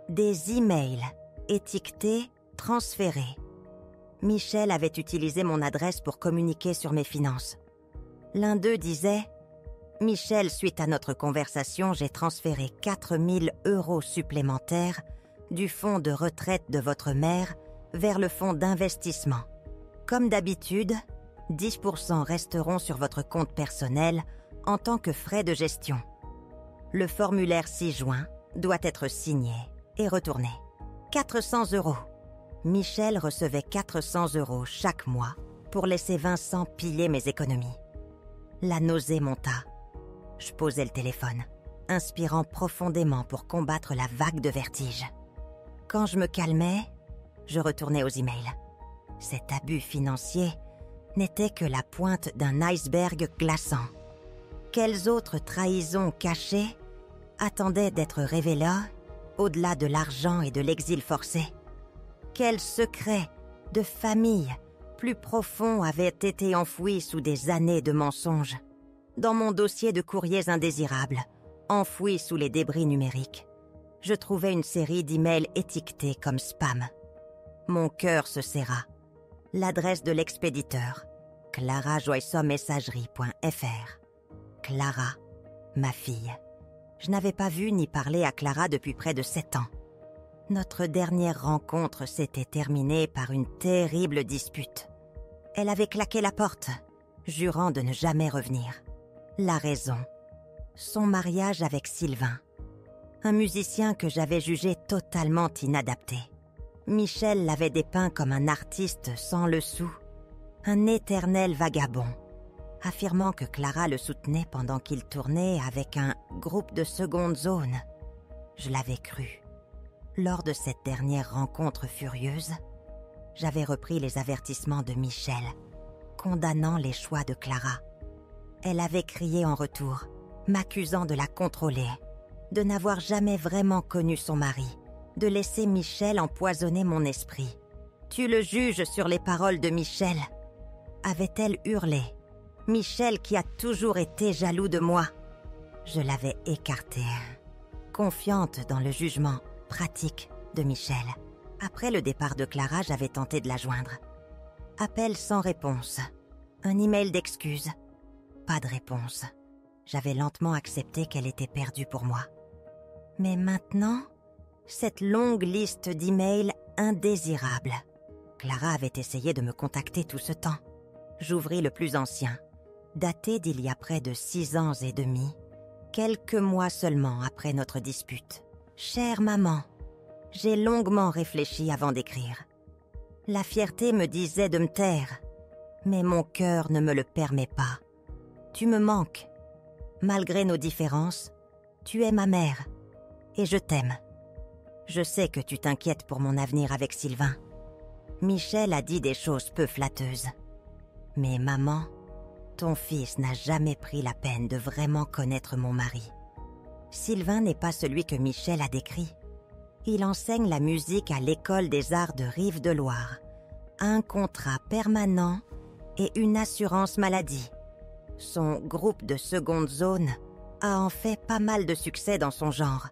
Des emails étiquetés, transférés. Michel avait utilisé mon adresse pour communiquer sur mes finances. L'un d'eux disait « Michel, suite à notre conversation, j'ai transféré 4 000 euros supplémentaires du fonds de retraite de votre mère vers le fonds d'investissement. Comme d'habitude, 10% resteront sur votre compte personnel en tant que frais de gestion. Le formulaire ci-joint doit être signé et retourné. 400 euros. Michel recevait 400 euros chaque mois pour laisser Vincent piller mes économies. La nausée monta. Je posai le téléphone, inspirant profondément pour combattre la vague de vertige. Quand je me calmais, je retournais aux emails. Cet abus financier n'était que la pointe d'un iceberg glaçant. Quelles autres trahisons cachées attendaient d'être révélées au-delà de l'argent et de l'exil forcé? Quels secrets de famille plus profonds avaient été enfouis sous des années de mensonges? Dans mon dossier de courriers indésirables, enfoui sous les débris numériques, je trouvais une série d'emails étiquetés comme spam. Mon cœur se serra. L'adresse de l'expéditeur, clarajoysommessagerie.fr. Clara, ma fille. Je n'avais pas vu ni parlé à Clara depuis près de 7 ans. Notre dernière rencontre s'était terminée par une terrible dispute. Elle avait claqué la porte, jurant de ne jamais revenir. La raison, son mariage avec Sylvain, un musicien que j'avais jugé totalement inadapté. Michel l'avait dépeint comme un artiste sans le sou, un éternel vagabond, affirmant que Clara le soutenait pendant qu'il tournait avec un groupe de seconde zone. Je l'avais cru. Lors de cette dernière rencontre furieuse, j'avais repris les avertissements de Michel, condamnant les choix de Clara. Elle avait crié en retour, m'accusant de la contrôler, de n'avoir jamais vraiment connu son mari, de laisser Michel empoisonner mon esprit. « Tu le juges sur les paroles de Michel !» avait-elle hurlé. Michel qui a toujours été jaloux de moi. Je l'avais écarté, confiante dans le jugement pratique de Michel. Après le départ de Clara, j'avais tenté de la joindre. Appel sans réponse. Un email d'excuses. Pas de réponse. J'avais lentement accepté qu'elle était perdue pour moi. Mais maintenant, cette longue liste d'emails indésirables. Clara avait essayé de me contacter tout ce temps. J'ouvris le plus ancien, daté d'il y a près de 6 ans et demi, quelques mois seulement après notre dispute. Chère maman, j'ai longuement réfléchi avant d'écrire. La fierté me disait de me taire, mais mon cœur ne me le permet pas. Tu me manques. Malgré nos différences, tu es ma mère, et je t'aime. Je sais que tu t'inquiètes pour mon avenir avec Sylvain. Michel a dit des choses peu flatteuses. Mais maman, ton fils n'a jamais pris la peine de vraiment connaître mon mari. Sylvain n'est pas celui que Michel a décrit. Il enseigne la musique à l'École des Arts de Rive-de-Loire, un contrat permanent et une assurance maladie. Son groupe de seconde zone a en fait pas mal de succès dans son genre,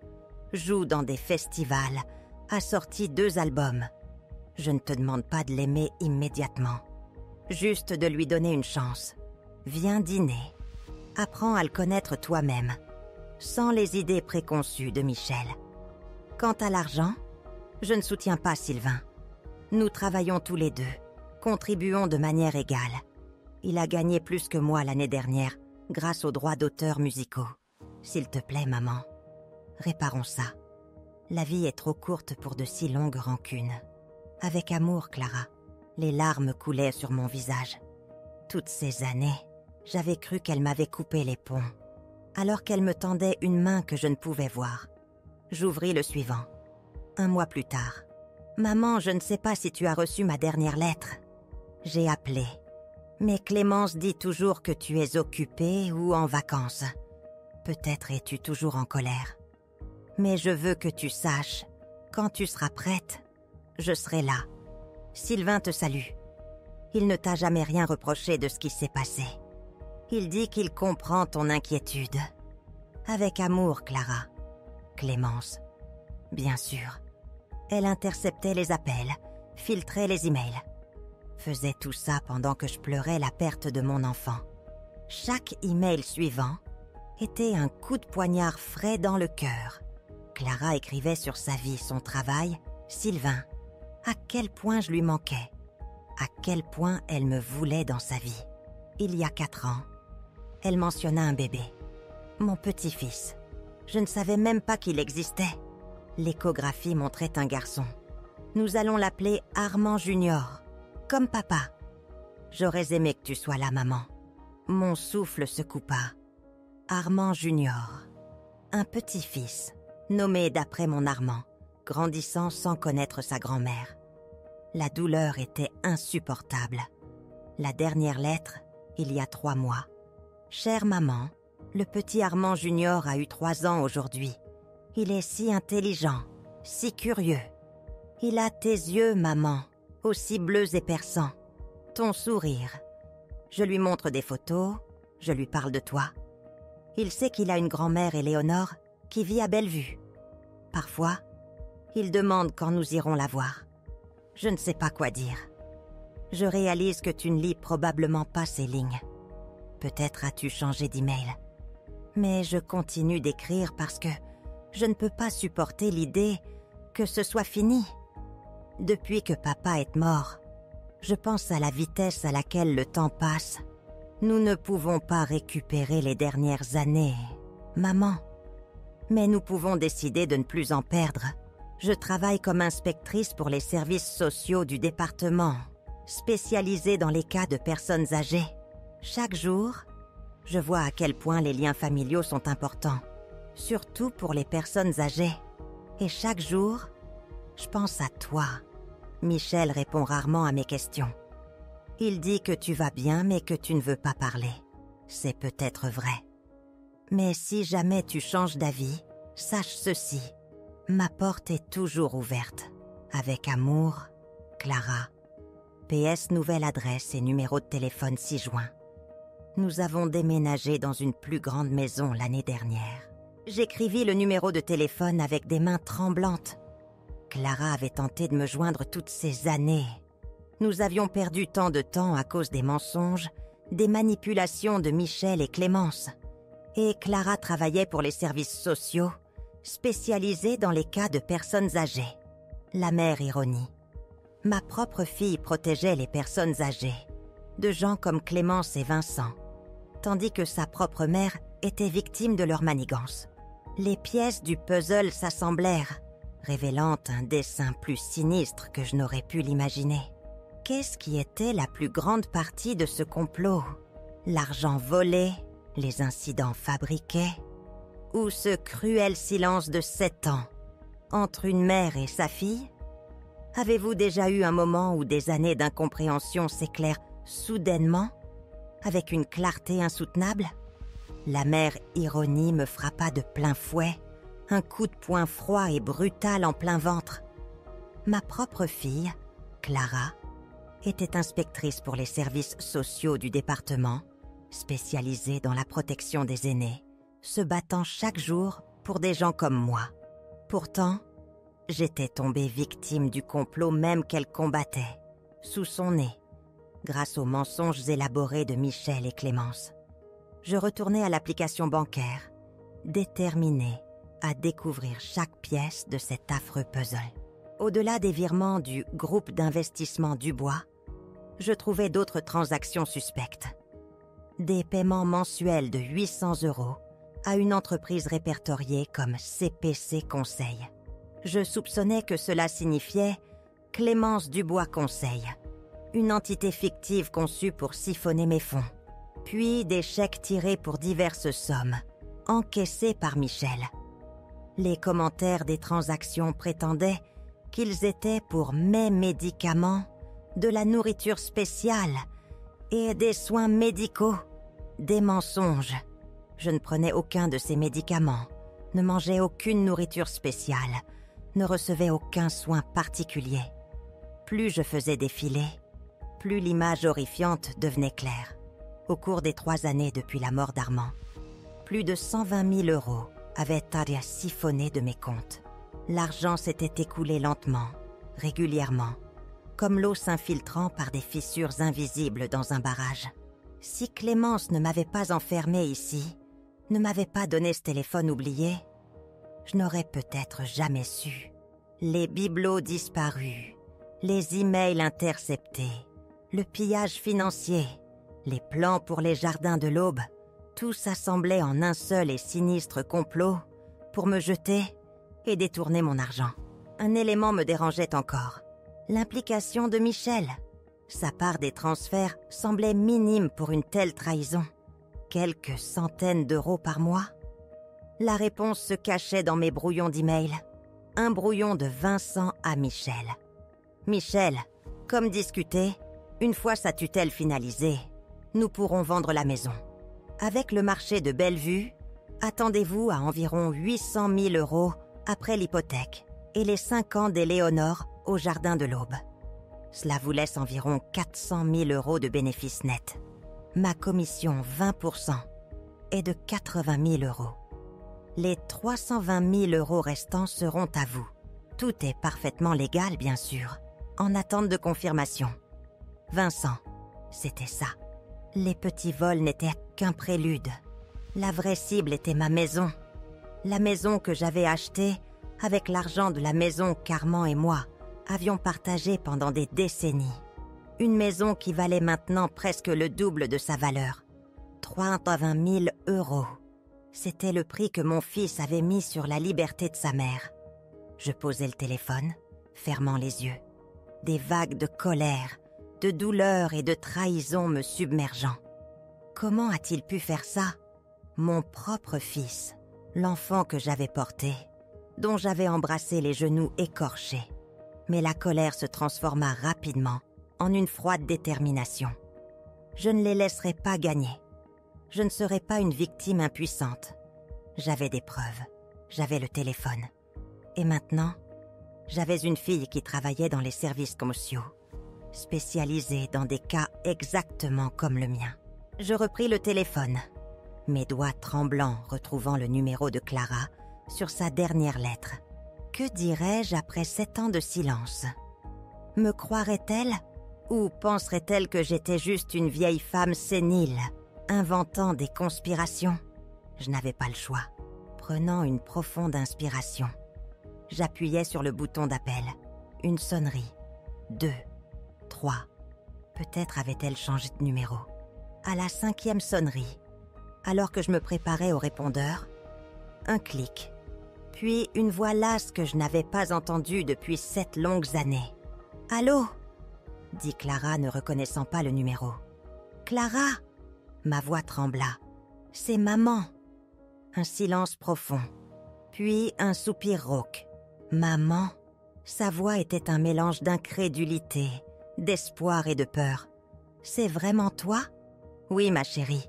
joue dans des festivals, a sorti 2 albums. Je ne te demande pas de l'aimer immédiatement, juste de lui donner une chance. Viens dîner, apprends à le connaître toi-même, sans les idées préconçues de Michel. Quant à l'argent, je ne soutiens pas Sylvain. Nous travaillons tous les 2, contribuons de manière égale. Il a gagné plus que moi l'année dernière, grâce aux droits d'auteur musicaux. S'il te plaît, maman, réparons ça. La vie est trop courte pour de si longues rancunes. Avec amour, Clara. Les larmes coulaient sur mon visage. Toutes ces années, j'avais cru qu'elle m'avait coupé les ponts, alors qu'elle me tendait une main que je ne pouvais voir. J'ouvris le suivant. 1 mois plus tard. Maman, je ne sais pas si tu as reçu ma dernière lettre. J'ai appelé. Mais Clémence dit toujours que tu es occupée ou en vacances. Peut-être es-tu toujours en colère. Mais je veux que tu saches, quand tu seras prête, je serai là. Sylvain te salue. Il ne t'a jamais rien reproché de ce qui s'est passé. Il dit qu'il comprend ton inquiétude. Avec amour, Clara. Clémence. Bien sûr. Elle interceptait les appels, filtrait les emails. Faisait tout ça pendant que je pleurais la perte de mon enfant. Chaque email suivant était un coup de poignard frais dans le cœur. Clara écrivait sur sa vie, son travail, Sylvain. À quel point je lui manquais. À quel point elle me voulait dans sa vie. Il y a 4 ans, elle mentionna un bébé. Mon petit-fils. Je ne savais même pas qu'il existait. L'échographie montrait un garçon. Nous allons l'appeler Armand Junior, comme papa. J'aurais aimé que tu sois là, maman. Mon souffle se coupa. Armand Junior. Un petit-fils, nommé d'après mon Armand, grandissant sans connaître sa grand-mère. La douleur était insupportable. La dernière lettre, il y a 3 mois. Chère maman, le petit Armand Junior a eu 3 ans aujourd'hui. Il est si intelligent, si curieux. Il a tes yeux, maman, aussi bleus et perçants. Ton sourire. Je lui montre des photos, je lui parle de toi. Il sait qu'il a une grand-mère, Éléonore, qui vit à Bellevue. Parfois, il demande quand nous irons la voir. Je ne sais pas quoi dire. Je réalise que tu ne lis probablement pas ces lignes. Peut-être as-tu changé d'email. Mais je continue d'écrire parce que je ne peux pas supporter l'idée que ce soit fini. Depuis que papa est mort, je pense à la vitesse à laquelle le temps passe. Nous ne pouvons pas récupérer les dernières années, maman. Mais nous pouvons décider de ne plus en perdre. Je travaille comme inspectrice pour les services sociaux du département, spécialisée dans les cas de personnes âgées. Chaque jour, je vois à quel point les liens familiaux sont importants, surtout pour les personnes âgées. Et chaque jour, je pense à toi. Michel répond rarement à mes questions. Il dit que tu vas bien mais que tu ne veux pas parler. C'est peut-être vrai. Mais si jamais tu changes d'avis, sache ceci. Ma porte est toujours ouverte. Avec amour, Clara. PS nouvelle adresse et numéro de téléphone 6 juin. Nous avons déménagé dans une plus grande maison l'année dernière. J'écrivis le numéro de téléphone avec des mains tremblantes. Clara avait tenté de me joindre toutes ces années. Nous avions perdu tant de temps à cause des mensonges, des manipulations de Michel et Clémence. Et Clara travaillait pour les services sociaux, spécialisée dans les cas de personnes âgées. La mère ironie. Ma propre fille protégeait les personnes âgées, de gens comme Clémence et Vincent, tandis que sa propre mère était victime de leur manigance. Les pièces du puzzle s'assemblèrent, révélant un dessin plus sinistre que je n'aurais pu l'imaginer. Qu'est-ce qui était la plus grande partie de ce complot? L'argent volé, les incidents fabriqués, ou ce cruel silence de 7 ans entre une mère et sa fille? Avez-vous déjà eu un moment où des années d'incompréhension s'éclairent soudainement, avec une clarté insoutenable? La mère ironie me frappa de plein fouet, Un coup de poing froid et brutal en plein ventre. Ma propre fille, Clara, était inspectrice pour les services sociaux du département, spécialisée dans la protection des aînés, se battant chaque jour pour des gens comme moi. Pourtant, j'étais tombée victime du complot même qu'elle combattait, sous son nez, grâce aux mensonges élaborés de Michel et Clémence. Je retournais à l'application bancaire, déterminée à découvrir chaque pièce de cet affreux puzzle. Au-delà des virements du groupe d'investissement Dubois, je trouvais d'autres transactions suspectes. Des paiements mensuels de 800 € à une entreprise répertoriée comme CPC Conseil. Je soupçonnais que cela signifiait Clémence Dubois Conseil, une entité fictive conçue pour siphonner mes fonds. Puis des chèques tirés pour diverses sommes, encaissés par Michel. Les commentaires des transactions prétendaient qu'ils étaient pour mes médicaments, de la nourriture spéciale et des soins médicaux. Des mensonges. Je ne prenais aucun de ces médicaments, ne mangeais aucune nourriture spéciale, ne recevais aucun soin particulier. Plus je faisais défiler, plus l'image horrifiante devenait claire. Au cours des 3 années depuis la mort d'Armand, plus de 120 000 € avaient été siphonnés de mes comptes. L'argent s'était écoulé lentement, régulièrement, comme l'eau s'infiltrant par des fissures invisibles dans un barrage. Si Clémence ne m'avait pas enfermée ici, ne m'avait pas donné ce téléphone oublié, je n'aurais peut-être jamais su. Les bibelots disparus, les emails interceptés, le pillage financier, les plans pour les jardins de l'Aube, tout s'assemblait en un seul et sinistre complot pour me jeter et détourner mon argent. Un élément me dérangeait encore, l'implication de Michel. Sa part des transferts semblait minime pour une telle trahison. Quelques centaines d'euros par mois. La réponse se cachait dans mes brouillons d'email. Un brouillon de Vincent à Michel. Michel, comme discuté, une fois sa tutelle finalisée, nous pourrons vendre la maison. Avec le marché de Bellevue, attendez-vous à environ 800 000 € après l'hypothèque et les 5 ans d'Éléonore au jardin de l'Aube. Cela vous laisse environ 400 000 € de bénéfices nets. Ma commission 20% est de 80 000 €. Les 320 000 € restants seront à vous. Tout est parfaitement légal, bien sûr, en attente de confirmation. Vincent, c'était ça. Les petits vols n'étaient qu'un prélude. La vraie cible était ma maison. La maison que j'avais achetée avec l'argent de la maison qu'Armand et moi avions partagée pendant des décennies. Une maison qui valait maintenant presque le double de sa valeur. 320 000 €. C'était le prix que mon fils avait mis sur la liberté de sa mère. Je posais le téléphone, fermant les yeux. Des vagues de colère, de douleur et de trahison me submergeant. Comment a-t-il pu faire ça? Mon propre fils, l'enfant que j'avais porté, dont j'avais embrassé les genoux écorchés. Mais la colère se transforma rapidement en une froide détermination. Je ne les laisserai pas gagner. Je ne serai pas une victime impuissante. J'avais des preuves, j'avais le téléphone. Et maintenant, j'avais une fille qui travaillait dans les services commerciaux, spécialisée dans des cas exactement comme le mien. Je repris le téléphone, mes doigts tremblants retrouvant le numéro de Clara sur sa dernière lettre. Que dirais-je après 7 ans de silence? Me croirait-elle ou penserait-elle que j'étais juste une vieille femme sénile, inventant des conspirations? Je n'avais pas le choix. Prenant une profonde inspiration, j'appuyais sur le bouton d'appel. Une sonnerie. 2, 3. Peut-être avait-elle changé de numéro. À la 5e sonnerie, alors que je me préparais au répondeur, un clic. Puis une voix lasse que je n'avais pas entendue depuis 7 longues années. « Allô ?» dit Clara, ne reconnaissant pas le numéro. « Clara ?» Ma voix trembla. « C'est maman !» Un silence profond, puis un soupir rauque. « Maman ?» Sa voix était un mélange d'incrédulité, d'espoir et de peur. « C'est vraiment toi ?»« Oui, ma chérie. »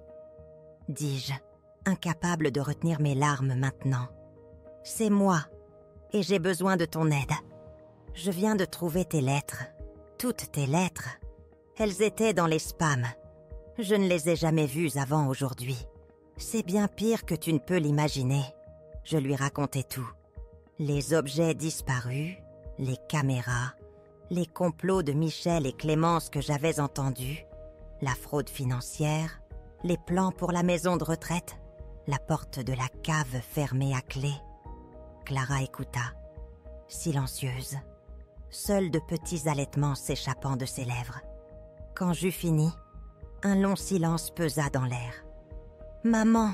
dis-je, incapable de retenir mes larmes maintenant. C'est moi, et j'ai besoin de ton aide. Je viens de trouver tes lettres. Toutes tes lettres. Elles étaient dans les spams. Je ne les ai jamais vues avant aujourd'hui. C'est bien pire que tu ne peux l'imaginer. Je lui racontais tout. Les objets disparus, les caméras, les complots de Michel et Clémence que j'avais entendus, la fraude financière, les plans pour la maison de retraite, la porte de la cave fermée à clé. Clara écouta, silencieuse, seuls de petits halètements s'échappant de ses lèvres. Quand j'eus fini, un long silence pesa dans l'air. « Maman !»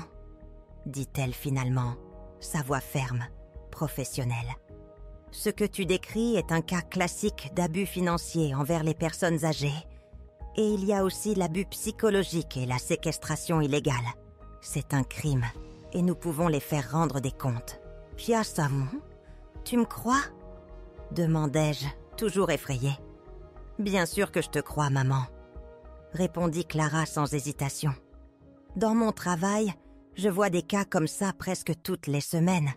dit-elle finalement, sa voix ferme, professionnelle. « Ce que tu décris est un cas classique d'abus financier envers les personnes âgées. Et il y a aussi l'abus psychologique et la séquestration illégale. C'est un crime, et nous pouvons les faire rendre des comptes. »« Pia Samon, tu me crois ?» demandai-je, toujours effrayée. « Bien sûr que je te crois, maman. » répondit Clara sans hésitation. Dans mon travail, je vois des cas comme ça presque toutes les semaines.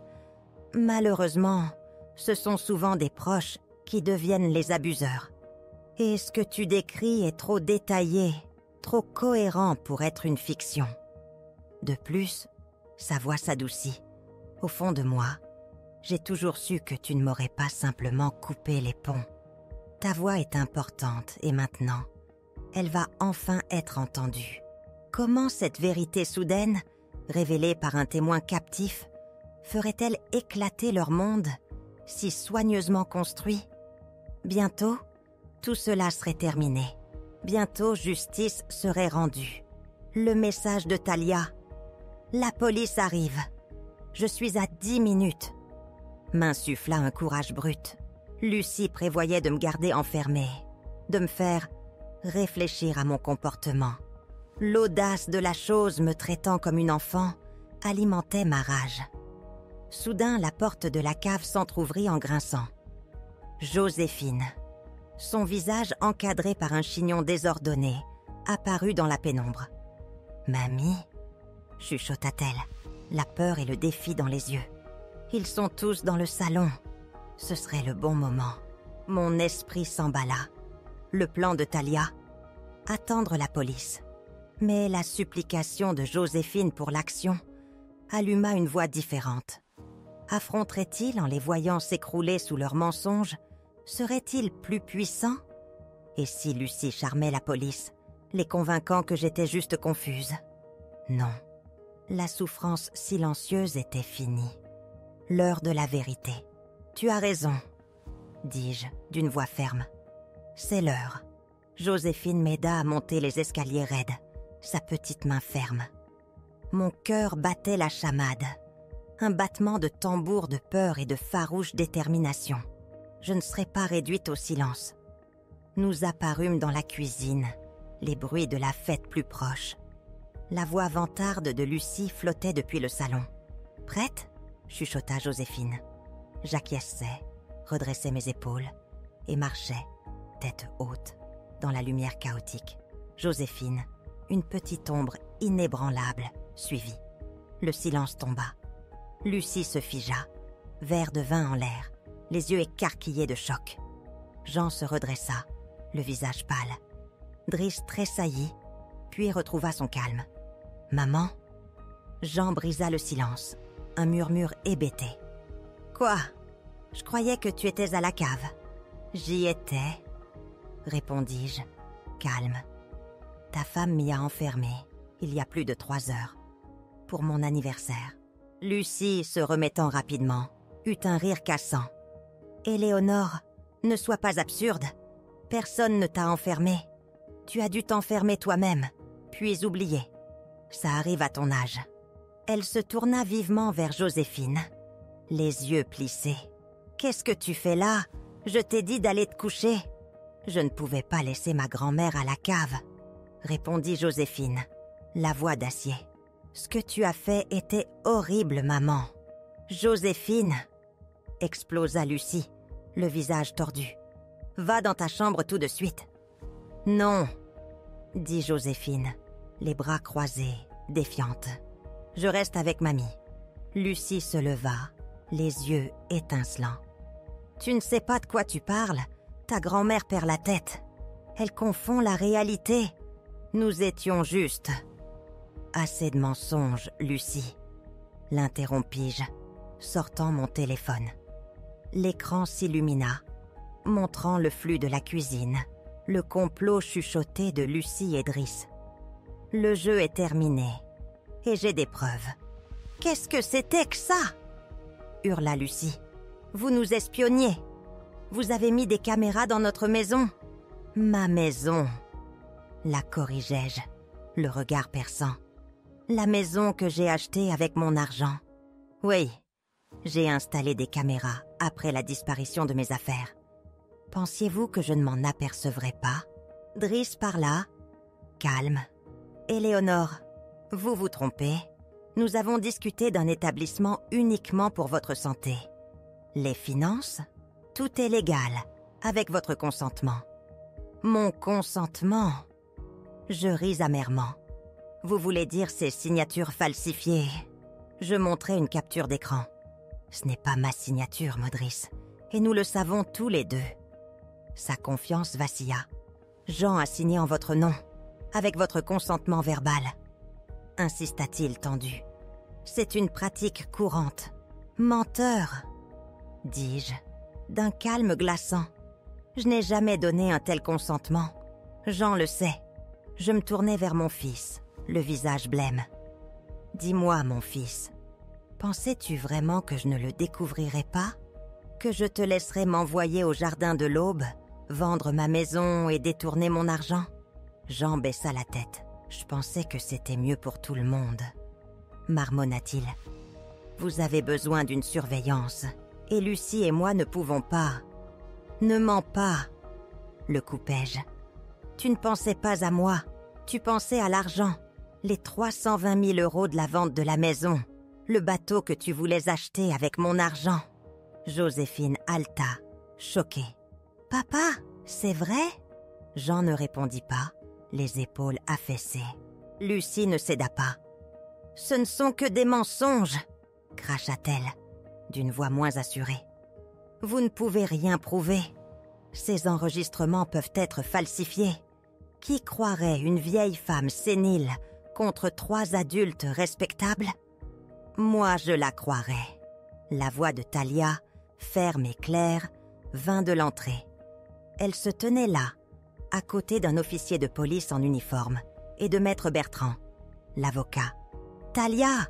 Malheureusement, ce sont souvent des proches qui deviennent les abuseurs. Et ce que tu décris est trop détaillé, trop cohérent pour être une fiction. De plus, sa voix s'adoucit. Au fond de moi, j'ai toujours su que tu ne m'aurais pas simplement coupé les ponts. Ta voix est importante et maintenant, elle va enfin être entendue. Comment cette vérité soudaine, révélée par un témoin captif, ferait-elle éclater leur monde, si soigneusement construit? Bientôt, tout cela serait terminé. Bientôt, justice serait rendue. Le message de Talia. La police arrive. Je suis à 10 minutes. M'insuffla un courage brut. Lucie prévoyait de me garder enfermée, de me faire réfléchir à mon comportement. L'audace de la chose me traitant comme une enfant alimentait ma rage. Soudain, la porte de la cave s'entr'ouvrit en grinçant. Joséphine, son visage encadré par un chignon désordonné, apparut dans la pénombre. « Mamie ?» chuchota-t-elle, la peur et le défi dans les yeux. « Ils sont tous dans le salon. Ce serait le bon moment. » Mon esprit s'emballa. Le plan de Talia, attendre la police. Mais la supplication de Joséphine pour l'action alluma une voix différente. Affronterait-il en les voyant s'écrouler sous leurs mensonges? Serait-il plus puissant? Et si Lucie charmait la police, les convainquant que j'étais juste confuse? Non, la souffrance silencieuse était finie. L'heure de la vérité. Tu as raison, dis-je d'une voix ferme. C'est l'heure. Joséphine m'aida à monter les escaliers raides, sa petite main ferme. Mon cœur battait la chamade, un battement de tambour de peur et de farouche détermination. Je ne serais pas réduite au silence. Nous apparûmes dans la cuisine, les bruits de la fête plus proches. La voix vantarde de Lucie flottait depuis le salon. « Prête ?» chuchota Joséphine. J'acquiesçais, redressais mes épaules et marchais, tête haute, dans la lumière chaotique. Joséphine, une petite ombre inébranlable, suivit. Le silence tomba. Lucie se figea, verre de vin en l'air, les yeux écarquillés de choc. Jean se redressa, le visage pâle. Driss tressaillit, puis retrouva son calme. « Maman ?» Jean brisa le silence, un murmure hébété. « Quoi ? Je croyais que tu étais à la cave. »« J'y étais, » répondis-je, calme. « Ta femme m'y a enfermée, il y a plus de 3 heures, pour mon anniversaire. » Lucie, se remettant rapidement, eut un rire cassant. « Éléonore, ne sois pas absurde. Personne ne t'a enfermée. Tu as dû t'enfermer toi-même, puis oublier. Ça arrive à ton âge. » Elle se tourna vivement vers Joséphine, les yeux plissés. « Qu'est-ce que tu fais là? Je t'ai dit d'aller te coucher. » « Je ne pouvais pas laisser ma grand-mère à la cave, » répondit Joséphine, la voix d'acier. « Ce que tu as fait était horrible, maman. »« Joséphine !» explosa Lucie, le visage tordu. « Va dans ta chambre tout de suite. »« Non !» dit Joséphine, les bras croisés, défiante. « Je reste avec mamie. » Lucie se leva, les yeux étincelants. « Tu ne sais pas de quoi tu parles. Ta grand-mère perd la tête. Elle confond la réalité. Nous étions justes. » « Assez de mensonges, Lucie. » L'interrompis-je, sortant mon téléphone. L'écran s'illumina, montrant le flux de la cuisine, le complot chuchoté de Lucie et Driss. « Le jeu est terminé, et j'ai des preuves. »« Qu'est-ce que c'était que ça ?» hurla Lucie. « Vous nous espionniez. Vous avez mis des caméras dans notre maison. »« Ma maison !» la corrigeai-je, le regard perçant. « La maison que j'ai achetée avec mon argent. Oui, j'ai installé des caméras après la disparition de mes affaires. Pensiez-vous que je ne m'en apercevrais pas ?» Driss parla, calme. « Éléonore, vous vous trompez. Nous avons discuté d'un établissement uniquement pour votre santé. Les finances, tout est légal, avec votre consentement. » Mon consentement? Je ris amèrement. Vous voulez dire ces signatures falsifiées? Je montrai une capture d'écran. Ce n'est pas ma signature, Driss, et nous le savons tous les deux. Sa confiance vacilla. Jean a signé en votre nom, avec votre consentement verbal. Insista-t-il tendu. C'est une pratique courante. Menteur, dis-je, d'un calme glaçant. Je n'ai jamais donné un tel consentement. Jean le sait. Je me tournai vers mon fils, le visage blême. Dis-moi, mon fils, pensais-tu vraiment que je ne le découvrirais pas? Que je te laisserais m'envoyer au jardin de l'Aube, vendre ma maison et détourner mon argent? Jean baissa la tête. Je pensais que c'était mieux pour tout le monde. Marmonna-t-il. Vous avez besoin d'une surveillance, et Lucie et moi ne pouvons pas. Ne mens pas, le coupai-je. Tu ne pensais pas à moi, tu pensais à l'argent, les 320 000 € de la vente de la maison, le bateau que tu voulais acheter avec mon argent. Joséphine haleta, choquée. « Papa, c'est vrai ?» Jean ne répondit pas, les épaules affaissées. Lucie ne céda pas. « Ce ne sont que des mensonges !» cracha-t-elle, d'une voix moins assurée. « Vous ne pouvez rien prouver. Ces enregistrements peuvent être falsifiés. Qui croirait une vieille femme sénile contre 3 adultes respectables? Moi, je la croirais. » La voix de Thalia, ferme et claire, vint de l'entrée. Elle se tenait là, à côté d'un officier de police en uniforme et de maître Bertrand, l'avocat. « Thalia !»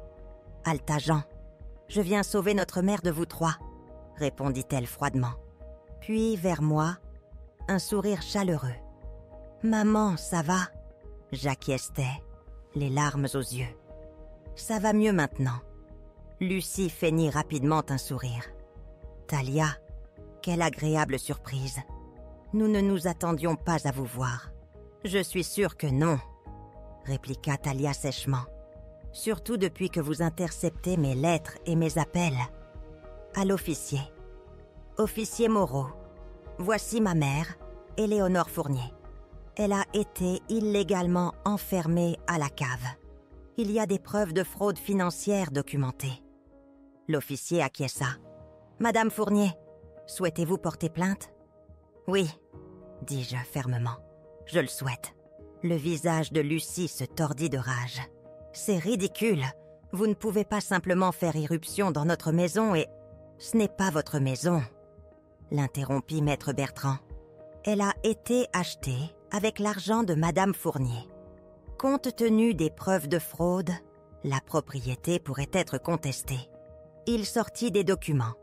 haleta Jean. « Je viens sauver notre mère de vous trois, » répondit-elle froidement. Puis, vers moi, un sourire chaleureux. « Maman, ça va ?» J'acquiesçai, les larmes aux yeux. « Ça va mieux maintenant. » Lucie feignit rapidement un sourire. « Thalia, quelle agréable surprise. Nous ne nous attendions pas à vous voir. »« Je suis sûre que non, » répliqua Thalia sèchement. « Surtout depuis que vous interceptez mes lettres et mes appels. » À l'officier. « Officier Moreau, voici ma mère, Éléonore Fournier. Elle a été illégalement enfermée à la cave. Il y a des preuves de fraude financière documentées. » L'officier acquiesça. « Madame Fournier, souhaitez-vous porter plainte ?»« Oui, » dis-je fermement. « Je le souhaite. » Le visage de Lucie se tordit de rage. « C'est ridicule. Vous ne pouvez pas simplement faire irruption dans notre maison et... » « Ce n'est pas votre maison, » l'interrompit maître Bertrand. « Elle a été achetée avec l'argent de Madame Fournier. Compte tenu des preuves de fraude, la propriété pourrait être contestée. » Il sortit des documents.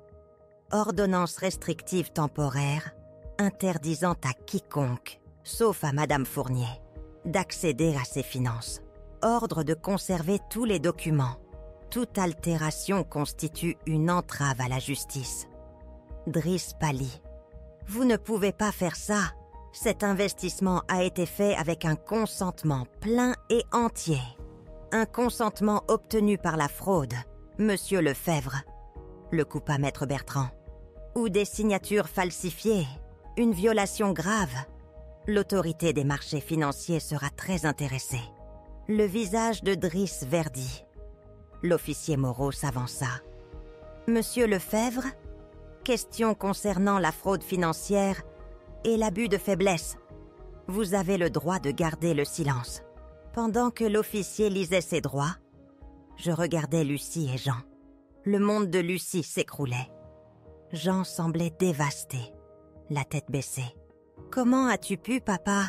Ordonnance restrictive temporaire interdisant à quiconque, sauf à Madame Fournier, d'accéder à ses finances. Ordre de conserver tous les documents. Toute altération constitue une entrave à la justice. Driss pâlit. « Vous ne pouvez pas faire ça. Cet investissement a été fait avec un consentement plein et entier. Un consentement obtenu par la fraude, Monsieur Lefebvre. » Le coupa maître Bertrand. « Ou des signatures falsifiées. Une violation grave. L'autorité des marchés financiers sera très intéressée. » Le visage de Driss verdit. L'officier Moreau s'avança. « Monsieur Lefebvre, question concernant la fraude financière et l'abus de faiblesse. Vous avez le droit de garder le silence. » Pendant que l'officier lisait ses droits, je regardais Lucie et Jean. Le monde de Lucie s'écroulait. Jean semblait dévasté, la tête baissée. « Comment as-tu pu, papa ?»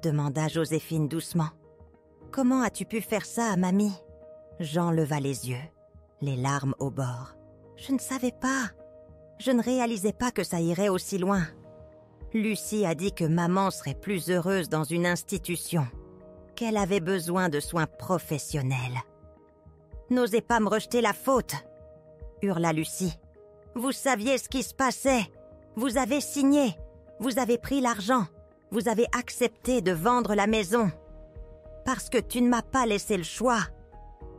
demanda Joséphine doucement. « Comment as-tu pu faire ça à mamie ?» Jean leva les yeux, les larmes au bord. « Je ne savais pas. Je ne réalisais pas que ça irait aussi loin. Lucie a dit que maman serait plus heureuse dans une institution, qu'elle avait besoin de soins professionnels. »« N'osez pas me rejeter la faute !» hurla Lucie. « Vous saviez ce qui se passait. Vous avez signé. Vous avez pris l'argent. Vous avez accepté de vendre la maison. Parce que tu ne m'as pas laissé le choix, »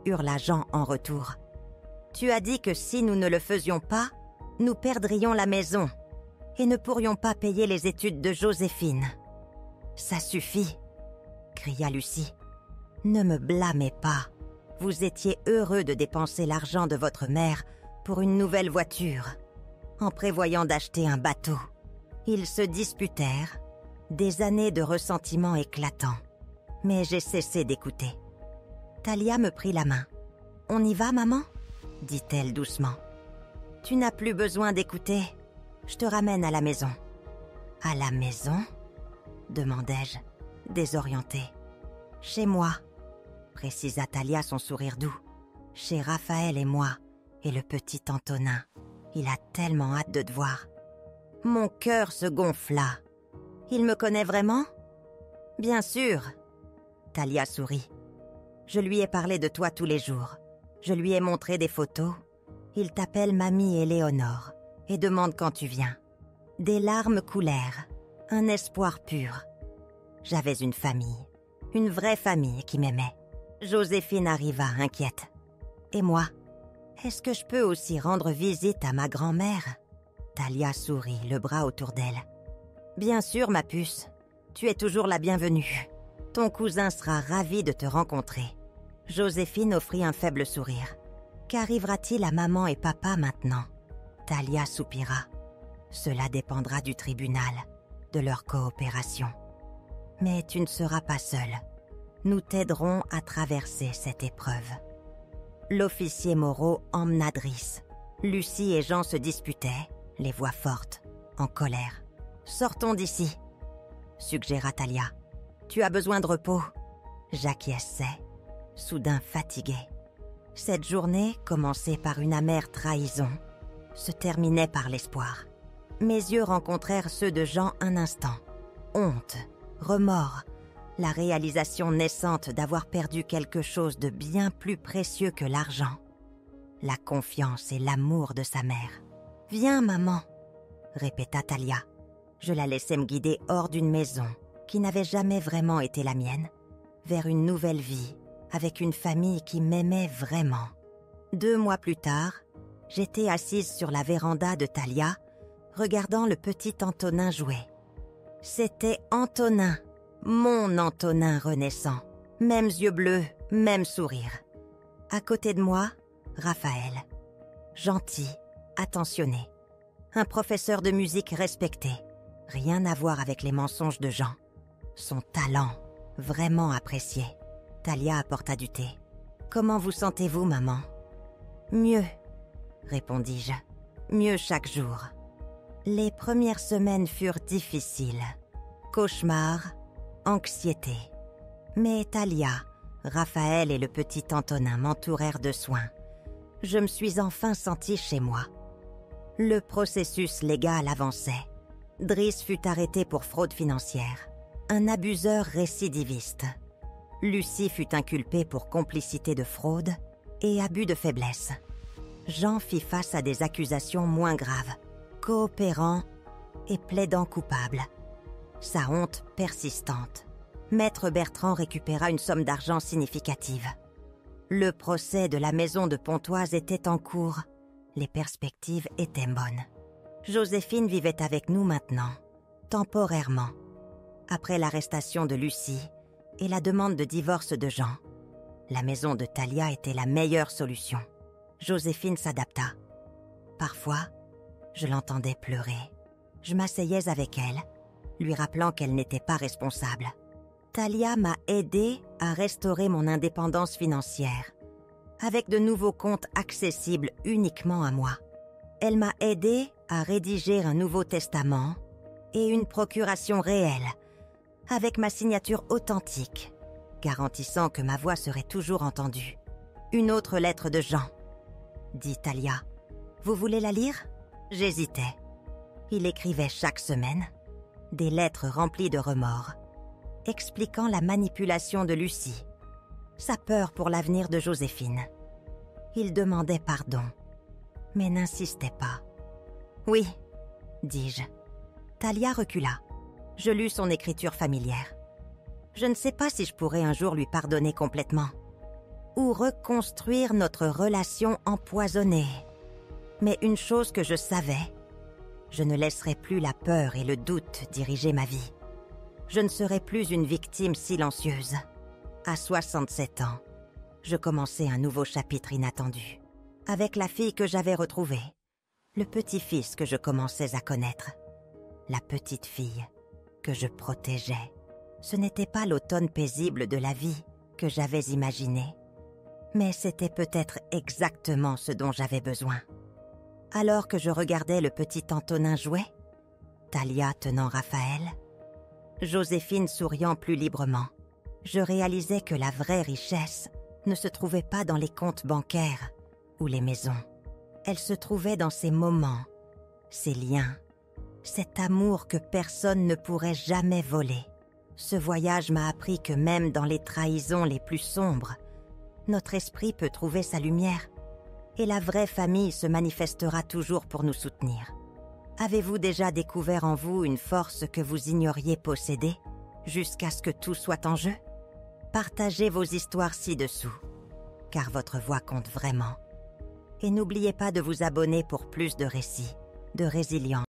hurla Jean en retour. « Tu as dit que si nous ne le faisions pas, nous perdrions la maison et ne pourrions pas payer les études de Joséphine. »« Ça suffit !» cria Lucie. « Ne me blâmez pas. Vous étiez heureux de dépenser l'argent de votre mère pour une nouvelle voiture, en prévoyant d'acheter un bateau. » Ils se disputèrent, des années de ressentiment éclatants. Mais j'ai cessé d'écouter. Talia me prit la main. « On y va, maman ?» dit-elle doucement. « Tu n'as plus besoin d'écouter. Je te ramène à la maison. »« À la maison ?» demandai-je, désorientée. « Chez moi, » précisa Talia, son sourire doux. « Chez Raphaël et moi, et le petit Antonin. Il a tellement hâte de te voir. » Mon cœur se gonfla. « Il me connaît vraiment ?»« Bien sûr. » Talia sourit. « Je lui ai parlé de toi tous les jours. Je lui ai montré des photos. Il t'appelle Mamie Éléonore et demande quand tu viens. » Des larmes coulèrent, un espoir pur. J'avais une famille, une vraie famille qui m'aimait. Joséphine arriva, inquiète. « Et moi, est-ce que je peux aussi rendre visite à ma grand-mère ?» Talia sourit, le bras autour d'elle. « Bien sûr, ma puce. Tu es toujours la bienvenue. Ton cousin sera ravi de te rencontrer. » Joséphine offrit un faible sourire. « Qu'arrivera-t-il à maman et papa maintenant ?» Talia soupira. « Cela dépendra du tribunal, de leur coopération. Mais tu ne seras pas seule. Nous t'aiderons à traverser cette épreuve. » L'officier Moreau emmena Driss. Lucie et Jean se disputaient, les voix fortes, en colère. « Sortons d'ici, » suggéra Talia. « Tu as besoin de repos. » J'acquiesçai, soudain fatiguée. Cette journée, commencée par une amère trahison, se terminait par l'espoir. Mes yeux rencontrèrent ceux de Jean un instant. Honte, remords, la réalisation naissante d'avoir perdu quelque chose de bien plus précieux que l'argent. La confiance et l'amour de sa mère. « Viens, maman !» répéta Talia. Je la laissai me guider hors d'une maison qui n'avait jamais vraiment été la mienne, vers une nouvelle vie, avec une famille qui m'aimait vraiment. 2 mois plus tard, j'étais assise sur la véranda de Talia, regardant le petit Antonin jouer. C'était Antonin, mon Antonin renaissant. Mêmes yeux bleus, même sourire. À côté de moi, Raphaël. Gentil, attentionné. Un professeur de musique respecté. Rien à voir avec les mensonges de Jean. Son talent, vraiment apprécié. Talia apporta du thé. « Comment vous sentez-vous, maman ?»« Mieux, » répondis-je. « Mieux chaque jour. » Les premières semaines furent difficiles. Cauchemars, anxiété. Mais Talia, Raphaël et le petit Antonin m'entourèrent de soins. Je me suis enfin sentie chez moi. Le processus légal avançait. Driss fut arrêté pour fraude financière. Un abuseur récidiviste. Lucie fut inculpée pour complicité de fraude et abus de faiblesse. Jean fit face à des accusations moins graves, coopérant et plaidant coupable. Sa honte persistante. Maître Bertrand récupéra une somme d'argent significative. Le procès de la maison de Pontoise était en cours. Les perspectives étaient bonnes. Joséphine vivait avec nous maintenant, temporairement. Après l'arrestation de Lucie et la demande de divorce de Jean, la maison de Talia était la meilleure solution. Joséphine s'adapta. parfois, je l'entendais pleurer. Je m'asseyais avec elle, lui rappelant qu'elle n'était pas responsable. Talia m'a aidée à restaurer mon indépendance financière, avec de nouveaux comptes accessibles uniquement à moi. Elle m'a aidée à rédiger un nouveau testament et une procuration réelle, avec ma signature authentique, garantissant que ma voix serait toujours entendue. Une autre lettre de Jean, dit Talia. Vous voulez la lire? J'hésitais. Il écrivait chaque semaine des lettres remplies de remords, expliquant la manipulation de Lucie, sa peur pour l'avenir de Joséphine. Il demandait pardon, mais n'insistait pas. Oui, dis-je. Talia recula. Je lus son écriture familière. Je ne sais pas si je pourrais un jour lui pardonner complètement, ou reconstruire notre relation empoisonnée. Mais une chose que je savais, je ne laisserai plus la peur et le doute diriger ma vie. Je ne serai plus une victime silencieuse. À 67 ans, je commençais un nouveau chapitre inattendu, avec la fille que j'avais retrouvée, le petit-fils que je commençais à connaître, la petite fille que je protégeais. Ce n'était pas l'automne paisible de la vie que j'avais imaginé, mais c'était peut-être exactement ce dont j'avais besoin. Alors que je regardais le petit Antonin jouer, Talia tenant Raphaël, Joséphine souriant plus librement, je réalisais que la vraie richesse ne se trouvait pas dans les comptes bancaires ou les maisons. Elle se trouvait dans ces moments, ces liens, cet amour que personne ne pourrait jamais voler. Ce voyage m'a appris que même dans les trahisons les plus sombres, notre esprit peut trouver sa lumière et la vraie famille se manifestera toujours pour nous soutenir. Avez-vous déjà découvert en vous une force que vous ignoriez posséder jusqu'à ce que tout soit en jeu? Partagez vos histoires ci-dessous, car votre voix compte vraiment. Et n'oubliez pas de vous abonner pour plus de récits, de résilience.